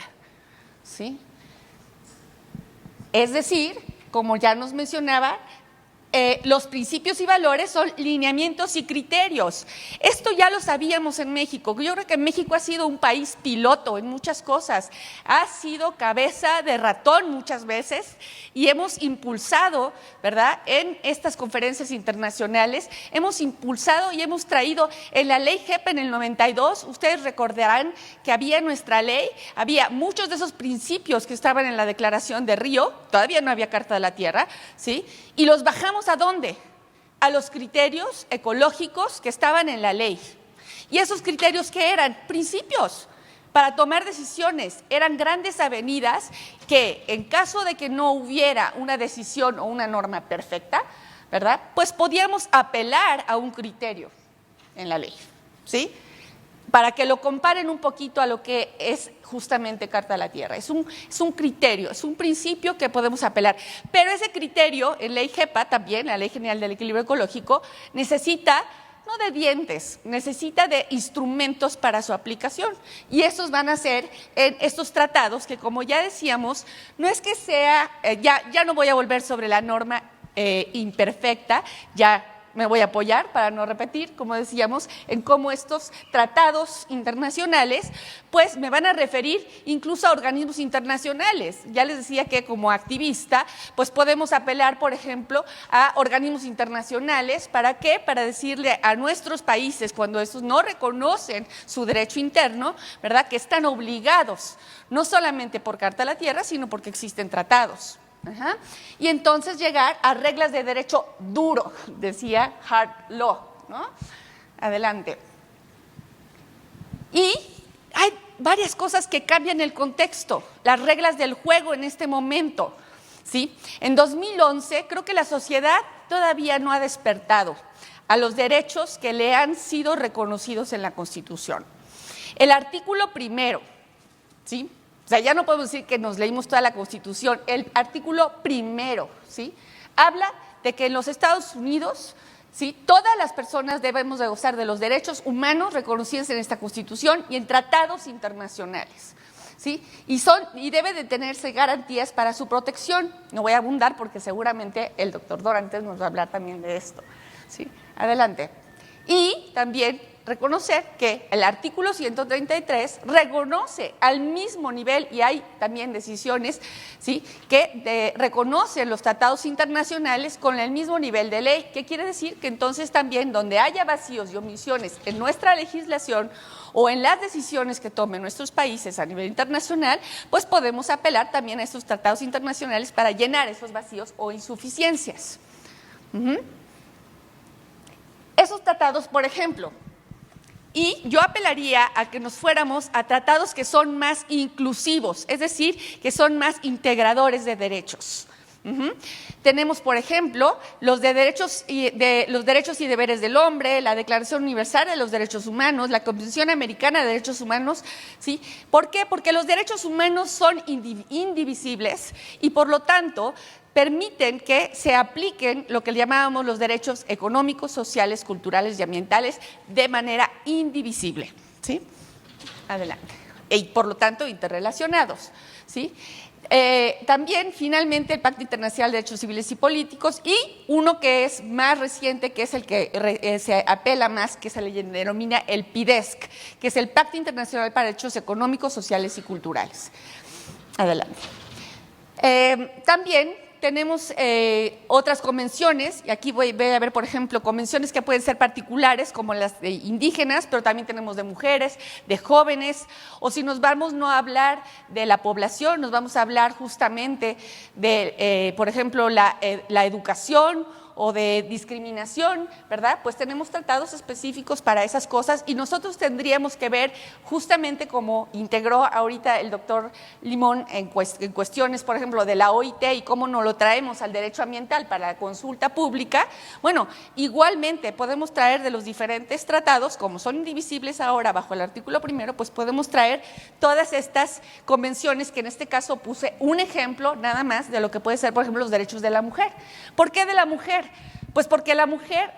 ¿sí? Es decir, como ya nos mencionaba, los principios y valores son lineamientos y criterios. Esto ya lo sabíamos en México. Yo creo que México ha sido un país piloto en muchas cosas. Ha sido cabeza de ratón muchas veces y hemos impulsado, ¿verdad? En estas conferencias internacionales, hemos impulsado y hemos traído en la ley JEP en el 92, ustedes recordarán que había en nuestra ley, había muchos de esos principios que estaban en la Declaración de Río, todavía no había Carta de la Tierra, ¿sí? Y los bajamos ¿a dónde? A los criterios ecológicos que estaban en la ley. ¿Y esos criterios qué eran? Principios para tomar decisiones. Eran grandes avenidas que en caso de que no hubiera una decisión o una norma perfecta, ¿verdad? Pues podíamos apelar a un criterio en la ley, ¿sí? Para que lo comparen un poquito a lo que es justamente Carta de la Tierra. Es un criterio, es un principio que podemos apelar. Pero ese criterio, en ley JEPA también, la Ley General del Equilibrio Ecológico, necesita, no de dientes, necesita de instrumentos para su aplicación. Y esos van a ser en estos tratados que, como ya decíamos, no es que sea, ya no voy a volver sobre la norma imperfecta, ya me voy a apoyar, para no repetir, como decíamos, en cómo estos tratados internacionales, pues me van a referir incluso a organismos internacionales. Ya les decía que como activista, pues podemos apelar, por ejemplo, a organismos internacionales. ¿Para qué? Para decirle a nuestros países, cuando estos no reconocen su derecho interno, ¿verdad?, que están obligados, no solamente por Carta de la Tierra, sino porque existen tratados. Ajá. Y entonces llegar a reglas de derecho duro, decía hard law, ¿no? Adelante. Y hay varias cosas que cambian el contexto, las reglas del juego en este momento, ¿sí? En 2011 creo que la sociedad todavía no ha despertado a los derechos que le han sido reconocidos en la Constitución. El artículo primero, ¿sí? O sea, ya no podemos decir que nos leímos toda la Constitución. El artículo primero, ¿sí?, habla de que en los Estados Unidos, ¿sí?, todas las personas debemos de gozar de los derechos humanos reconocidos en esta Constitución y en tratados internacionales, ¿sí? Y debe de tenerse garantías para su protección. No voy a abundar porque seguramente el doctor Dorantes nos va a hablar también de esto, ¿sí? Adelante. Y también reconocer que el artículo 133 reconoce al mismo nivel, y hay también decisiones, ¿sí?, que reconocen los tratados internacionales con el mismo nivel de ley. ¿Qué quiere decir? Que entonces también donde haya vacíos y omisiones en nuestra legislación o en las decisiones que tomen nuestros países a nivel internacional, pues podemos apelar también a estos tratados internacionales para llenar esos vacíos o insuficiencias. Esos tratados, por ejemplo, y yo apelaría a que nos fuéramos a tratados que son más inclusivos, es decir, que son más integradores de derechos. Tenemos, por ejemplo, los derechos y deberes del hombre, la Declaración Universal de los Derechos Humanos, la Convención Americana de Derechos Humanos, ¿sí? ¿Por qué? Porque los derechos humanos son indivisibles y, por lo tanto, permiten que se apliquen lo que llamábamos los derechos económicos, sociales, culturales y ambientales de manera indivisible, ¿sí? Adelante. Y, por lo tanto, interrelacionados, ¿sí? También, finalmente, el Pacto Internacional de Derechos Civiles y Políticos y uno que es más reciente, que es el que se apela más, que se le denomina el PIDESC, que es el Pacto Internacional para Derechos Económicos, Sociales y Culturales. Adelante. También tenemos otras convenciones, y aquí voy a ver, por ejemplo, convenciones que pueden ser particulares, como las de indígenas, pero también tenemos de mujeres, de jóvenes, o si nos vamos no a hablar de la población, nos vamos a hablar justamente de, por ejemplo, la educación o de discriminación, ¿verdad? Pues tenemos tratados específicos para esas cosas y nosotros tendríamos que ver justamente como integró ahorita el doctor Limón en cuestiones, por ejemplo, de la OIT y cómo nos lo traemos al derecho ambiental para la consulta pública. Bueno, igualmente podemos traer de los diferentes tratados, como son indivisibles ahora bajo el artículo 1, pues podemos traer todas estas convenciones, que en este caso puse un ejemplo nada más de lo que puede ser, por ejemplo, los derechos de la mujer. ¿Por qué de la mujer? Pues porque la mujer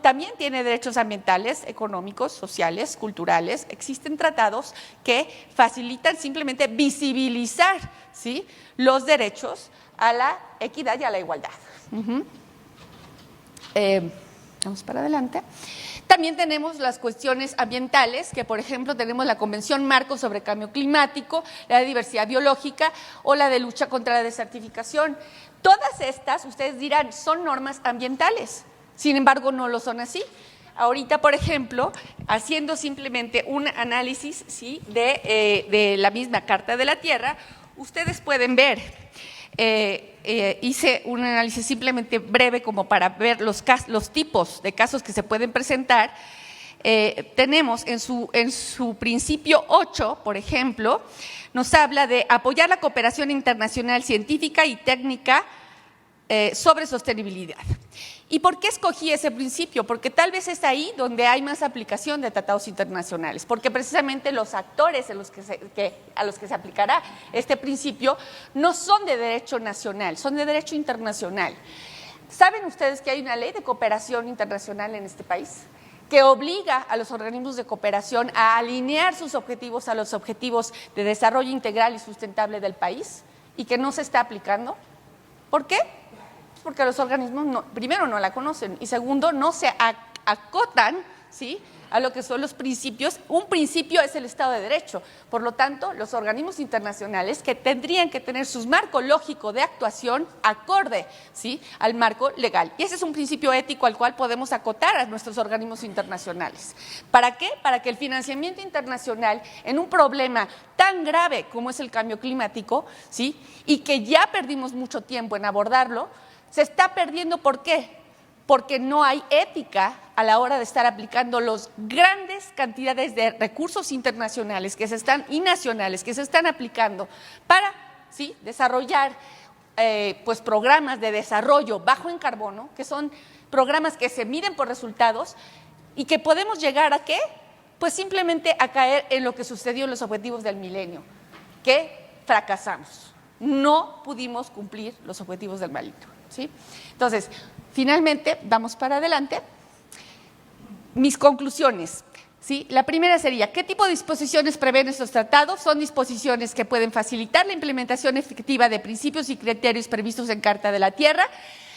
también tiene derechos ambientales, económicos, sociales, culturales. Existen tratados que facilitan simplemente visibilizar, ¿sí?, los derechos a la equidad y a la igualdad. Vamos para adelante. También tenemos las cuestiones ambientales, que por ejemplo tenemos la Convención Marco sobre Cambio Climático, la de Diversidad Biológica o la de Lucha contra la Desertificación. Todas estas, ustedes dirán, son normas ambientales, sin embargo no lo son así. Ahorita, por ejemplo, haciendo simplemente un análisis, ¿sí?, de la misma Carta de la Tierra, ustedes pueden ver, hice un análisis simplemente breve como para ver los tipos de casos que se pueden presentar. Tenemos en su principio 8, por ejemplo, nos habla de apoyar la cooperación internacional científica y técnica sobre sostenibilidad. ¿Y por qué escogí ese principio? Porque tal vez es ahí donde hay más aplicación de tratados internacionales, porque precisamente los actores a los que se aplicará este principio no son de derecho nacional, son de derecho internacional. ¿Saben ustedes que hay una ley de cooperación internacional en este país que obliga a los organismos de cooperación a alinear sus objetivos a los objetivos de desarrollo integral y sustentable del país y que no se está aplicando? ¿Por qué? Porque los organismos, primero, no la conocen y segundo, no se acotan, ¿sí?, a lo que son los principios. Un principio es el Estado de Derecho. Por lo tanto, los organismos internacionales que tendrían que tener su marco lógico de actuación acorde, ¿sí?, al marco legal. Y ese es un principio ético al cual podemos acotar a nuestros organismos internacionales. ¿Para qué? Para que el financiamiento internacional en un problema tan grave como es el cambio climático, ¿sí?, y que ya perdimos mucho tiempo en abordarlo, se está perdiendo. ¿Por qué? Porque no hay ética a la hora de estar aplicando las grandes cantidades de recursos internacionales y nacionales que se están aplicando para, ¿sí?, desarrollar pues programas de desarrollo bajo en carbono, que son programas que se miden por resultados y que podemos llegar a ¿qué? Pues simplemente a caer en lo que sucedió en los objetivos del milenio, que fracasamos. No pudimos cumplir los objetivos del milenio, ¿sí? Entonces, finalmente, vamos para adelante. Mis conclusiones, ¿sí? La primera sería, ¿qué tipo de disposiciones prevén estos tratados? Son disposiciones que pueden facilitar la implementación efectiva de principios y criterios previstos en Carta de la Tierra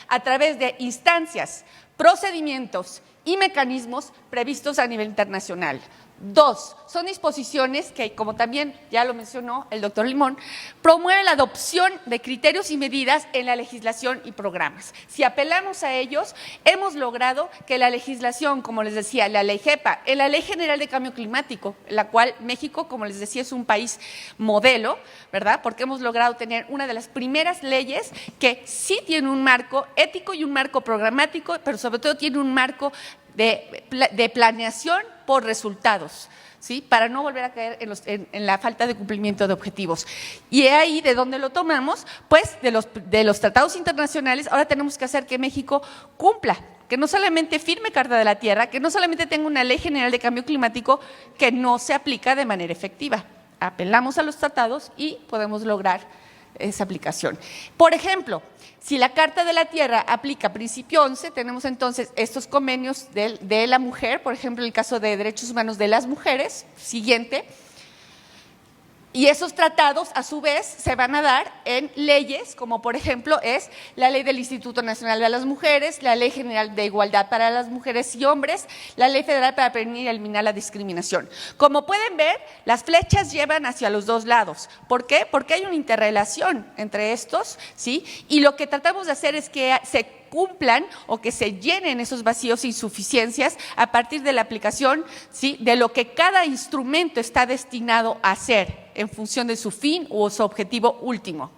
a través de instancias, procedimientos y mecanismos previstos a nivel internacional. 2, son disposiciones que, como también ya lo mencionó el doctor Limón, promueven la adopción de criterios y medidas en la legislación y programas. Si apelamos a ellos, hemos logrado que la legislación, como les decía, la Ley GEPA, en la Ley General de Cambio Climático, la cual México, como les decía, es un país modelo, ¿verdad? Porque hemos logrado tener una de las primeras leyes que sí tiene un marco ético y un marco programático, pero sobre todo tiene un marco de planeación por resultados, ¿sí? Para no volver a caer en la falta de cumplimiento de objetivos. Y ahí de donde lo tomamos, pues de los tratados internacionales, ahora tenemos que hacer que México cumpla, que no solamente firme Carta de la Tierra, que no solamente tenga una ley general de cambio climático que no se aplica de manera efectiva. Apelamos a los tratados y podemos lograr esa aplicación. Por ejemplo, si la Carta de la Tierra aplica principio 11, tenemos entonces estos convenios de la mujer, por ejemplo, el caso de derechos humanos de las mujeres, siguiente, y esos tratados a su vez se van a dar en leyes, como por ejemplo es la ley del Instituto Nacional de las Mujeres, la ley general de igualdad para las mujeres y hombres, la ley federal para prevenir y eliminar la discriminación. Como pueden ver, las flechas llevan hacia los dos lados. ¿Por qué? Porque hay una interrelación entre estos, ¿sí? Y lo que tratamos de hacer es que se cumplan o que se llenen esos vacíos e insuficiencias a partir de la aplicación, ¿sí?, de lo que cada instrumento está destinado a hacer en función de su fin o su objetivo último,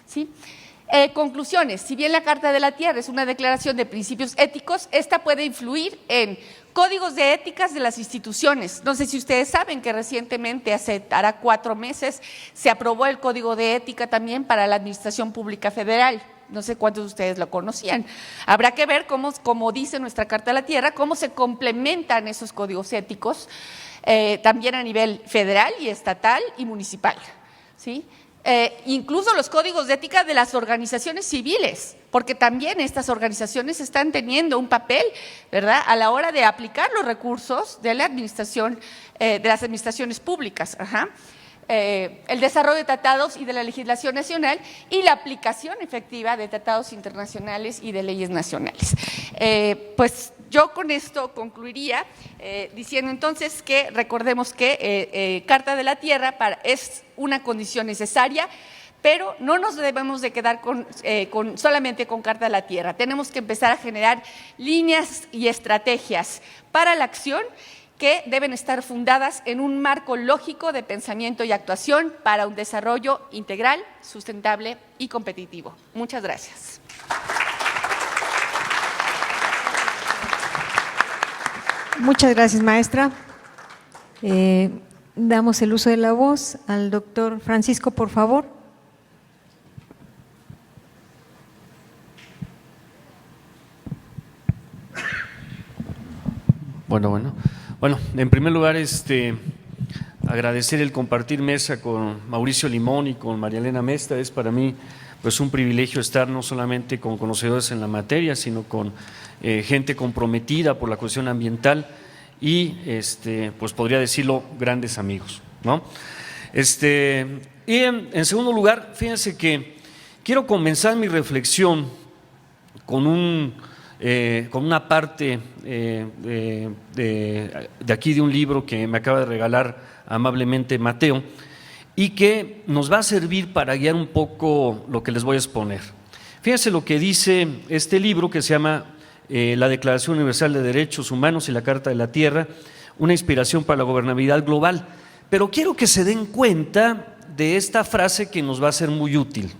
¿sí? Conclusiones. Si bien la Carta de la Tierra es una declaración de principios éticos, esta puede influir en códigos de éticas de las instituciones. No sé si ustedes saben que recientemente, hará 4 meses, se aprobó el Código de Ética también para la Administración Pública Federal. No sé cuántos de ustedes lo conocían. Habrá que ver cómo, como dice nuestra Carta de la Tierra, cómo se complementan esos códigos éticos también a nivel federal y estatal y municipal, ¿sí? Incluso los códigos de ética de las organizaciones civiles, porque también estas organizaciones están teniendo un papel, ¿verdad?, a la hora de aplicar los recursos de la administración, de las administraciones públicas. El desarrollo de tratados y de la legislación nacional y la aplicación efectiva de tratados internacionales y de leyes nacionales. Pues yo con esto concluiría diciendo entonces que recordemos que Carta de la Tierra es una condición necesaria, pero no nos debemos de quedar solamente con Carta de la Tierra. Tenemos que empezar a generar líneas y estrategias para la acción que deben estar fundadas en un marco lógico de pensamiento y actuación para un desarrollo integral, sustentable y competitivo. Muchas gracias. Muchas gracias, maestra. Damos el uso de la voz al doctor Francisco, por favor. Bueno, en primer lugar, agradecer el compartir mesa con Mauricio Limón y con María Elena Mesta. Es para mí pues un privilegio estar no solamente con conocedores en la materia, sino con gente comprometida por la cuestión ambiental y pues podría decirlo, grandes amigos, ¿no? Y en segundo lugar, fíjense que quiero comenzar mi reflexión con una parte de aquí de un libro que me acaba de regalar amablemente Mateo y que nos va a servir para guiar un poco lo que les voy a exponer. Fíjense lo que dice este libro que se llama La Declaración Universal de Derechos Humanos y la Carta de la Tierra, una inspiración para la gobernabilidad global. Pero quiero que se den cuenta de esta frase que nos va a ser muy útil.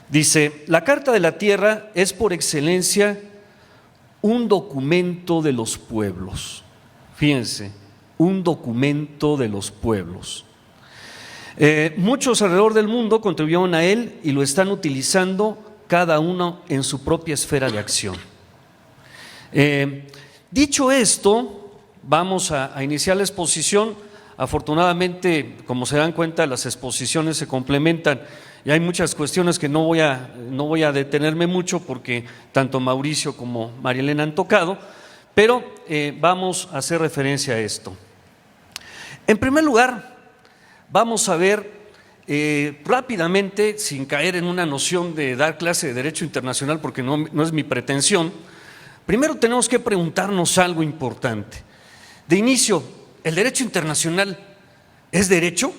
Dice: la Carta de la Tierra es por excelencia un documento de los pueblos. Fíjense, un documento de los pueblos. Muchos alrededor del mundo contribuyeron a él y lo están utilizando cada uno en su propia esfera de acción. Dicho esto, vamos a iniciar la exposición. Afortunadamente, como se dan cuenta, las exposiciones se complementan y hay muchas cuestiones que no voy a detenerme mucho porque tanto Mauricio como María Elena han tocado, pero vamos a hacer referencia a esto. En primer lugar, vamos a ver rápidamente, sin caer en una noción de dar clase de Derecho Internacional, porque no es mi pretensión. Primero tenemos que preguntarnos algo importante. De inicio, ¿el derecho internacional es derecho?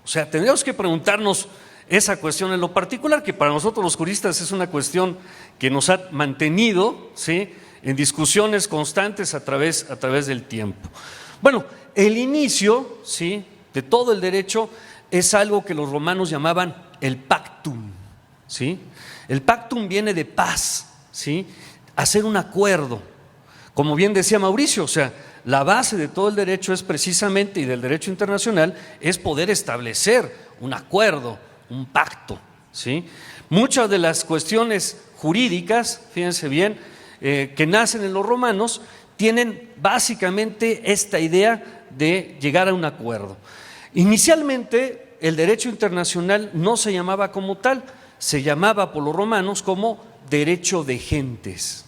O sea, tendríamos que preguntarnos esa cuestión en lo particular, que para nosotros los juristas es una cuestión que nos ha mantenido, ¿sí?, en discusiones constantes a través del tiempo. Bueno, el inicio, ¿sí?, de todo el derecho es algo que los romanos llamaban el pactum, ¿sí? El pactum viene de paz, ¿sí?, hacer un acuerdo. Como bien decía Mauricio, o sea, la base de todo el derecho es precisamente, y del derecho internacional, es poder establecer un acuerdo, un pacto, ¿sí? Muchas de las cuestiones jurídicas, fíjense bien, que nacen en los romanos, tienen básicamente esta idea de llegar a un acuerdo. Inicialmente, el derecho internacional no se llamaba como tal, se llamaba por los romanos como derecho de gentes.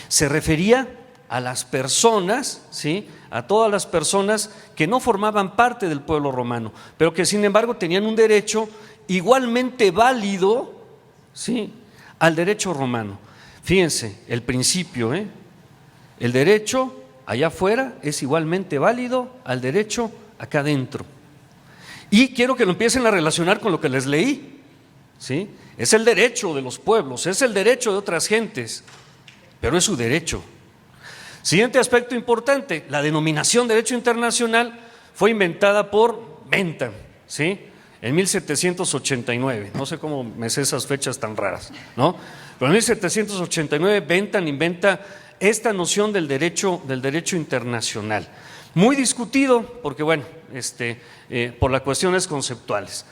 Se refería a las personas, ¿sí?, a todas las personas que no formaban parte del pueblo romano, pero que sin embargo tenían un derecho igualmente válido, ¿sí?, al derecho romano. Fíjense, el principio, el derecho allá afuera es igualmente válido al derecho acá adentro. Y quiero que lo empiecen a relacionar con lo que les leí, ¿sí? Es el derecho de los pueblos, es el derecho de otras gentes, pero es su derecho. Siguiente aspecto importante, la denominación derecho internacional fue inventada por Bentham, ¿sí?, en 1789. No sé cómo me sé esas fechas tan raras, ¿no? Pero en 1789 Bentham inventa esta noción del derecho internacional. Muy discutido porque, bueno, por las cuestiones conceptuales.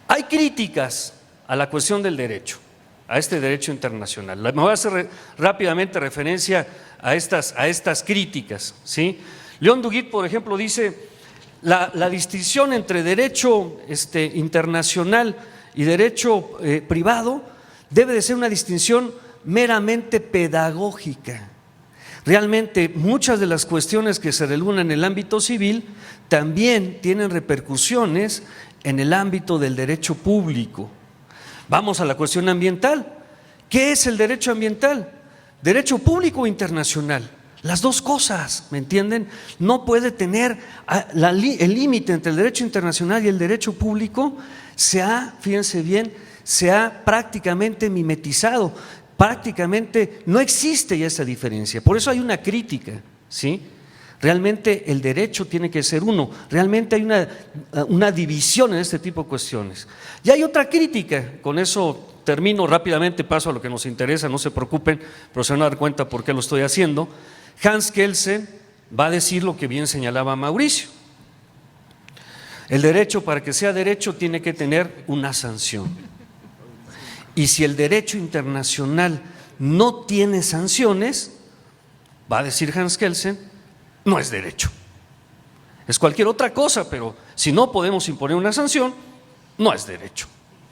Hay críticas a la cuestión del derecho, a este derecho internacional. Me voy a hacer rápidamente referencia a estas críticas, ¿sí? León Duguid, por ejemplo, dice la distinción entre derecho internacional y derecho privado debe de ser una distinción meramente pedagógica. Realmente muchas de las cuestiones que se regulan en el ámbito civil también tienen repercusiones en el ámbito del derecho público. Vamos a la cuestión ambiental. ¿Qué es el derecho ambiental? ¿Derecho público o internacional? Las dos cosas, ¿me entienden? No puede tener el límite entre el derecho internacional y el derecho público, fíjense bien, se ha prácticamente mimetizado, prácticamente no existe ya esa diferencia. Por eso hay una crítica, ¿sí? Realmente el derecho tiene que ser uno, realmente hay una división en este tipo de cuestiones. Y hay otra crítica, con eso termino rápidamente, paso a lo que nos interesa, no se preocupen, pero se van a dar cuenta por qué lo estoy haciendo. Hans Kelsen va a decir lo que bien señalaba Mauricio. El derecho, para que sea derecho, tiene que tener una sanción. Y si el derecho internacional no tiene sanciones, va a decir Hans Kelsen, no es derecho. Es cualquier otra cosa, pero si no podemos imponer una sanción, no es derecho,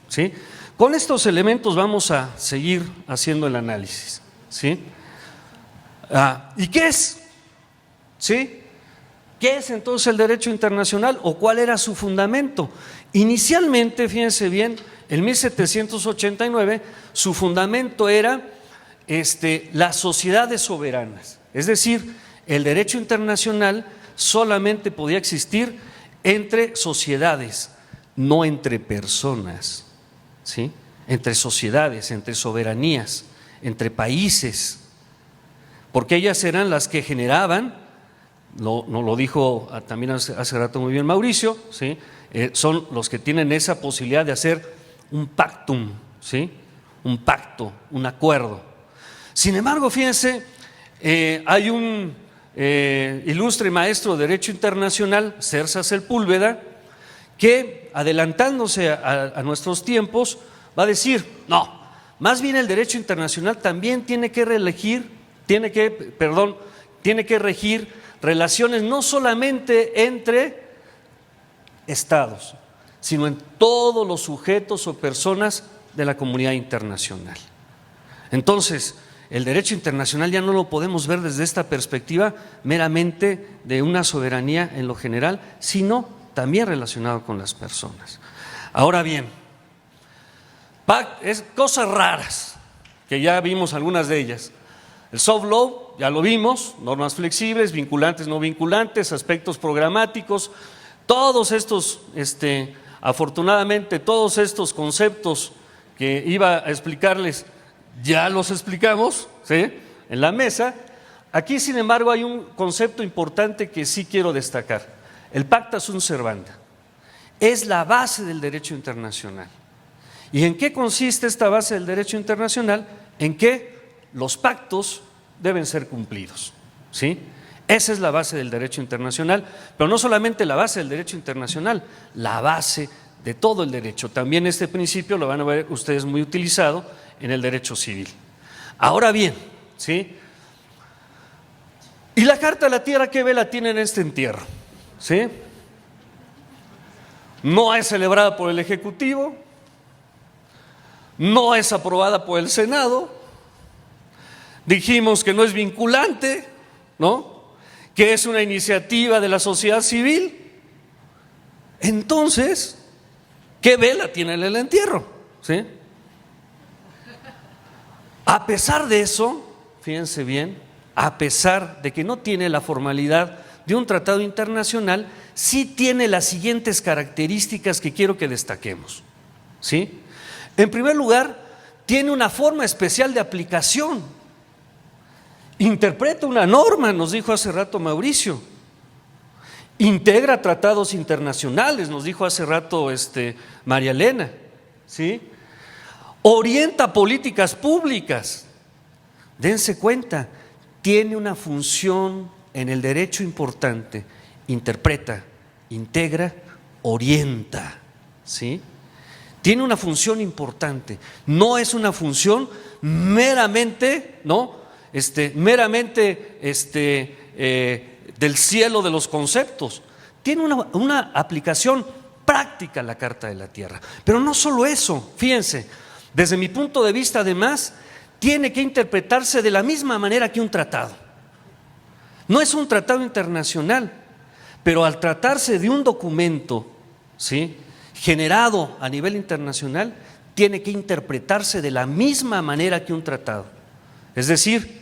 ¿sí? Con estos elementos vamos a seguir haciendo el análisis, ¿sí? ¿Y qué es? ¿Sí? ¿Qué es entonces el derecho internacional o cuál era su fundamento? Inicialmente, fíjense bien, en 1789 su fundamento era las sociedades soberanas, es decir, el derecho internacional solamente podía existir entre sociedades, no entre personas, ¿sí? Entre sociedades, entre soberanías, entre países, porque ellas eran las que generaban, nos lo dijo también hace rato muy bien Mauricio, ¿sí? Son los que tienen esa posibilidad de hacer un pactum, ¿sí? Un pacto, un acuerdo. Sin embargo, fíjense, hay un ilustre maestro de Derecho Internacional, Cerza Sepúlveda, que adelantándose a nuestros tiempos va a decir, no, más bien el derecho internacional también tiene que regir relaciones no solamente entre estados, sino en todos los sujetos o personas de la comunidad internacional. Entonces, el derecho internacional ya no lo podemos ver desde esta perspectiva meramente de una soberanía en lo general, sino también relacionado con las personas. Ahora bien, cosas raras, que ya vimos algunas de ellas. El soft law, ya lo vimos, normas flexibles, vinculantes, no vinculantes, aspectos programáticos, todos estos, afortunadamente, todos estos conceptos que iba a explicarles, ya los explicamos, ¿sí?, en la mesa. Aquí, sin embargo, hay un concepto importante que sí quiero destacar. El pacta sunt servanda es la base del derecho internacional. ¿Y en qué consiste esta base del derecho internacional? En que los pactos deben ser cumplidos, ¿sí? Esa es la base del derecho internacional, pero no solamente la base del derecho internacional, la base de todo el derecho. También este principio lo van a ver ustedes muy utilizado en el derecho civil. Ahora bien, ¿sí? ¿Y la Carta de la Tierra qué vela tiene en este entierro? ¿Sí? No es celebrada por el Ejecutivo, no es aprobada por el Senado, dijimos que no es vinculante, ¿no? Que es una iniciativa de la sociedad civil. Entonces, ¿qué vela tiene el entierro? ¿Sí? A pesar de eso, fíjense bien, a pesar de que no tiene la formalidad de un tratado internacional, sí tiene las siguientes características que quiero que destaquemos. ¿Sí? En primer lugar, tiene una forma especial de aplicación. Interpreta una norma, nos dijo hace rato Mauricio. Integra tratados internacionales, nos dijo hace rato María Elena. ¿Sí? Orienta políticas públicas. Dense cuenta, tiene una función en el derecho importante: interpreta, integra, orienta. ¿Sí? Tiene una función importante, no es una función meramente, ¿no? Del cielo de los conceptos. Tiene una aplicación práctica la Carta de la Tierra. Pero no solo eso, fíjense, desde mi punto de vista además, tiene que interpretarse de la misma manera que un tratado. No es un tratado internacional, pero al tratarse de un documento, ¿sí?, generado a nivel internacional, tiene que interpretarse de la misma manera que un tratado. Es decir,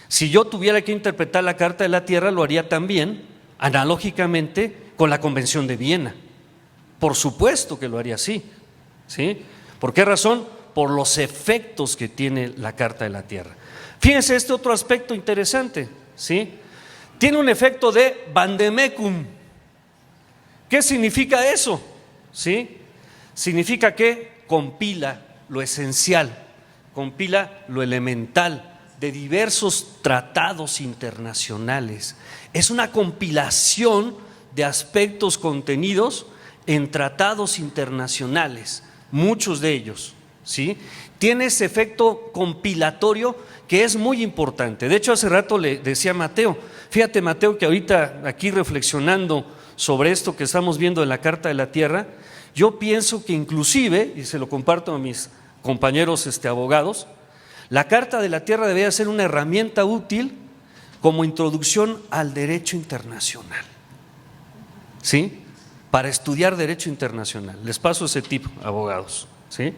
si yo tuviera que interpretar la Carta de la Tierra, lo haría también analógicamente con la Convención de Viena. Por supuesto que lo haría así, ¿sí? ¿Por qué razón? Por los efectos que tiene la Carta de la Tierra. Fíjense este otro aspecto interesante, ¿sí? Tiene un efecto de vandemecum. ¿Qué significa eso? ¿Sí? Significa que compila lo esencial, compila lo elemental de diversos tratados internacionales. Es una compilación de aspectos contenidos en tratados internacionales, muchos de ellos, ¿sí? Tiene ese efecto compilatorio que es muy importante. De hecho, hace rato le decía a Mateo, fíjate Mateo, que ahorita aquí reflexionando sobre esto que estamos viendo en la Carta de la Tierra, yo pienso que inclusive, y se lo comparto a mis compañeros abogados, la Carta de la Tierra debería ser una herramienta útil como introducción al derecho internacional, ¿sí? Para estudiar derecho internacional. Les paso ese tip, abogados, ¿sí?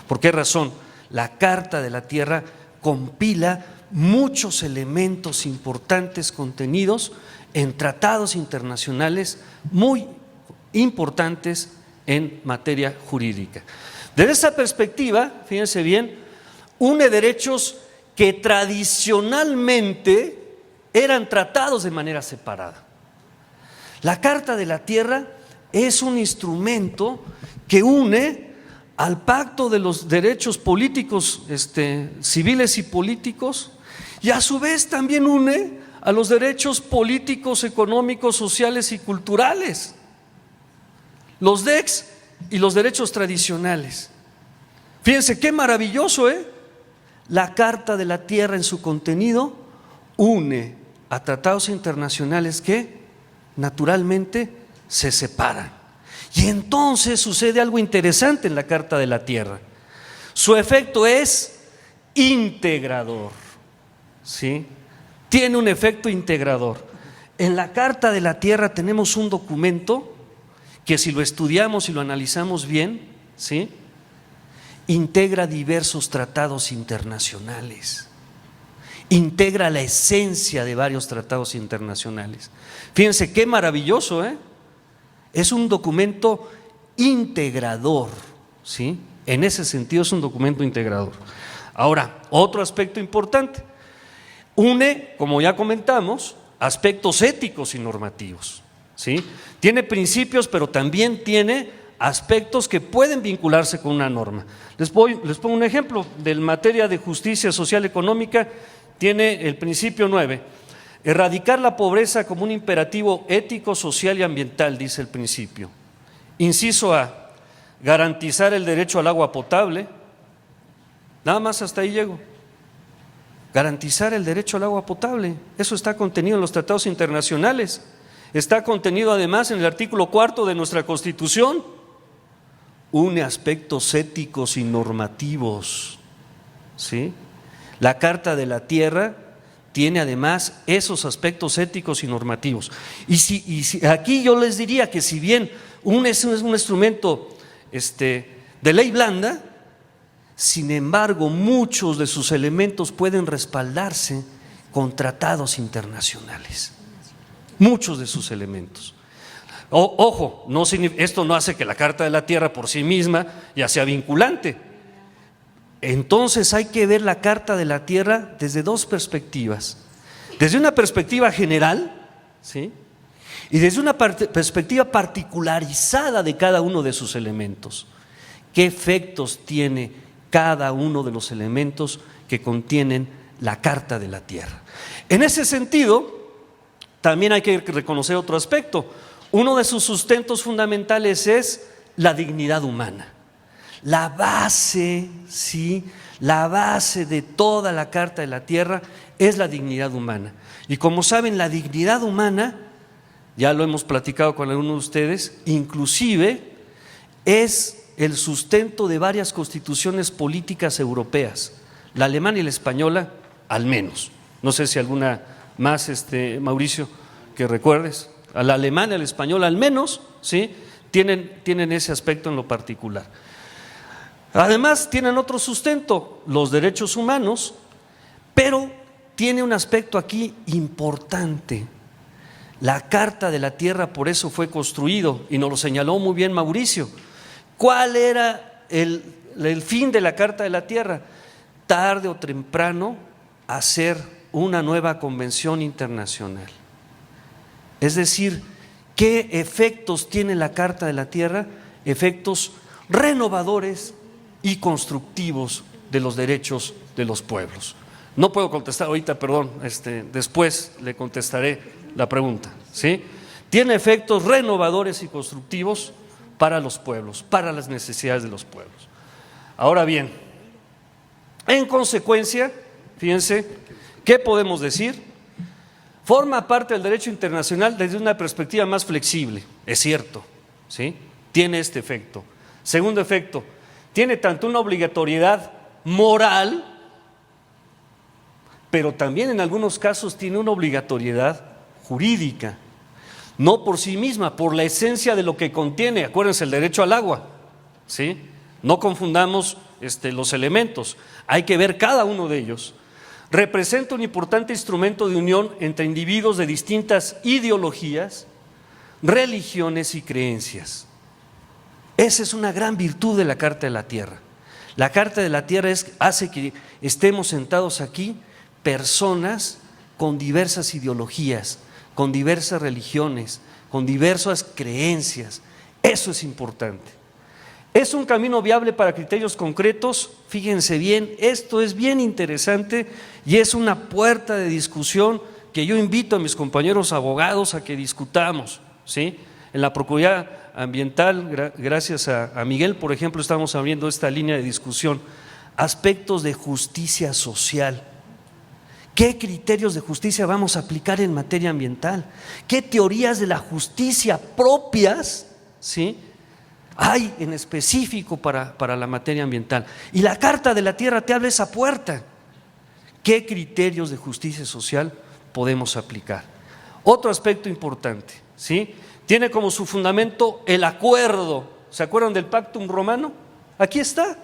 ¿Por qué razón? La Carta de la Tierra compila muchos elementos importantes contenidos en tratados internacionales muy importantes en materia jurídica. Desde esa perspectiva, fíjense bien, une derechos que tradicionalmente eran tratados de manera separada. La Carta de la Tierra es un instrumento que une al pacto de los derechos políticos, civiles y políticos, y a su vez también une a los derechos políticos, económicos, sociales y culturales, los DEX y los derechos tradicionales. Fíjense qué maravilloso, ¿eh? La Carta de la Tierra en su contenido une a tratados internacionales que naturalmente se separan. Y entonces sucede algo interesante en la Carta de la Tierra. Su efecto es integrador, ¿sí? Tiene un efecto integrador. En la Carta de la Tierra tenemos un documento que, si lo estudiamos y lo analizamos bien, ¿sí?, integra diversos tratados internacionales, integra la esencia de varios tratados internacionales. Fíjense qué maravilloso, ¿eh? Es un documento integrador, ¿sí? En ese sentido es un documento integrador. Ahora, otro aspecto importante, une, como ya comentamos, aspectos éticos y normativos, ¿sí? Tiene principios, pero también tiene aspectos que pueden vincularse con una norma. Les pongo un ejemplo. De materia de justicia social económica, tiene el principio 9. Erradicar la pobreza como un imperativo ético, social y ambiental, dice el principio. Inciso A, garantizar el derecho al agua potable. Nada más hasta ahí llego. Garantizar el derecho al agua potable, eso está contenido en los tratados internacionales, está contenido además en el artículo 4 de nuestra Constitución. Une aspectos éticos y normativos, ¿sí? La Carta de la Tierra tiene además esos aspectos éticos y normativos. Y aquí yo les diría que si bien es un instrumento de ley blanda, sin embargo, muchos de sus elementos pueden respaldarse con tratados internacionales. Muchos de sus elementos. Ojo, esto no hace que la Carta de la Tierra por sí misma ya sea vinculante. Entonces hay que ver la Carta de la Tierra desde dos perspectivas. Desde una perspectiva general, ¿sí? Y desde una perspectiva particularizada de cada uno de sus elementos. ¿Qué efectos tiene cada uno de los elementos que contienen la Carta de la Tierra? En ese sentido, también hay que reconocer otro aspecto. Uno de sus sustentos fundamentales es la dignidad humana. La base, ¿sí? La base de toda la Carta de la Tierra es la dignidad humana. Y como saben, la dignidad humana, ya lo hemos platicado con algunos de ustedes, inclusive es el sustento de varias constituciones políticas europeas, la alemana y la española al menos. No sé si alguna más, Mauricio, que recuerdes. A la alemana y a la española al menos, ¿sí? Tienen ese aspecto en lo particular. Además tienen otro sustento, los derechos humanos, pero tiene un aspecto aquí importante. La Carta de la Tierra por eso fue construido, y nos lo señaló muy bien Mauricio. ¿Cuál era el fin de la Carta de la Tierra? Tarde o temprano hacer una nueva convención internacional. Es decir, ¿qué efectos tiene la Carta de la Tierra? Efectos renovadores y constructivos de los derechos de los pueblos. No puedo contestar ahorita, perdón, después le contestaré la pregunta, ¿sí? Tiene efectos renovadores y constructivos para los pueblos, para las necesidades de los pueblos. Ahora bien, en consecuencia, fíjense, ¿qué podemos decir? Forma parte del derecho internacional desde una perspectiva más flexible, es cierto, ¿sí? Tiene este efecto. Segundo efecto, tiene tanto una obligatoriedad moral, pero también en algunos casos tiene una obligatoriedad jurídica. No por sí misma, por la esencia de lo que contiene. Acuérdense, el derecho al agua, ¿sí? No confundamos los elementos, hay que ver cada uno de ellos. Representa un importante instrumento de unión entre individuos de distintas ideologías, religiones y creencias. Esa es una gran virtud de la Carta de la Tierra. La Carta de la Tierra hace que estemos sentados aquí personas con diversas ideologías, con diversas religiones, con diversas creencias. Eso es importante. ¿Es un camino viable para criterios concretos? Fíjense bien, esto es bien interesante y es una puerta de discusión que yo invito a mis compañeros abogados a que discutamos, ¿sí? En la Procuraduría Ambiental, gracias a Miguel, por ejemplo, estamos abriendo esta línea de discusión. Aspectos de justicia social. ¿Qué criterios de justicia vamos a aplicar en materia ambiental? ¿Qué teorías de la justicia propias, ¿sí?, hay en específico para la materia ambiental? Y la Carta de la Tierra te abre esa puerta. ¿Qué criterios de justicia social podemos aplicar? Otro aspecto importante, ¿sí? Tiene como su fundamento el acuerdo. ¿Se acuerdan del Pactum Romano? Aquí está.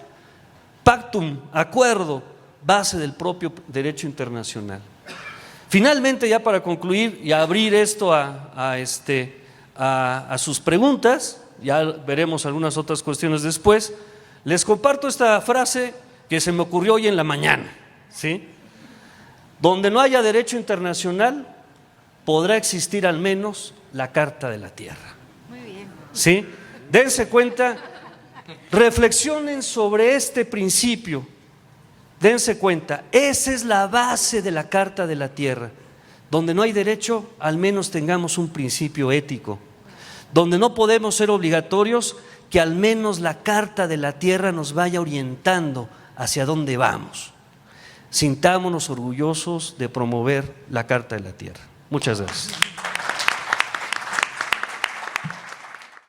Pactum, acuerdo, base del propio derecho internacional. Finalmente, ya para concluir y abrir esto a sus preguntas, ya veremos algunas otras cuestiones después, les comparto esta frase que se me ocurrió hoy en la mañana, ¿sí? Donde no haya derecho internacional, podrá existir al menos la Carta de la Tierra. Muy bien. ¿Sí? Dense cuenta, reflexionen sobre este principio, dense cuenta, esa es la base de la Carta de la Tierra. Donde no hay derecho, al menos tengamos un principio ético. Donde no podemos ser obligatorios, que al menos la Carta de la Tierra nos vaya orientando hacia dónde vamos. Sintámonos orgullosos de promover la Carta de la Tierra. Muchas gracias.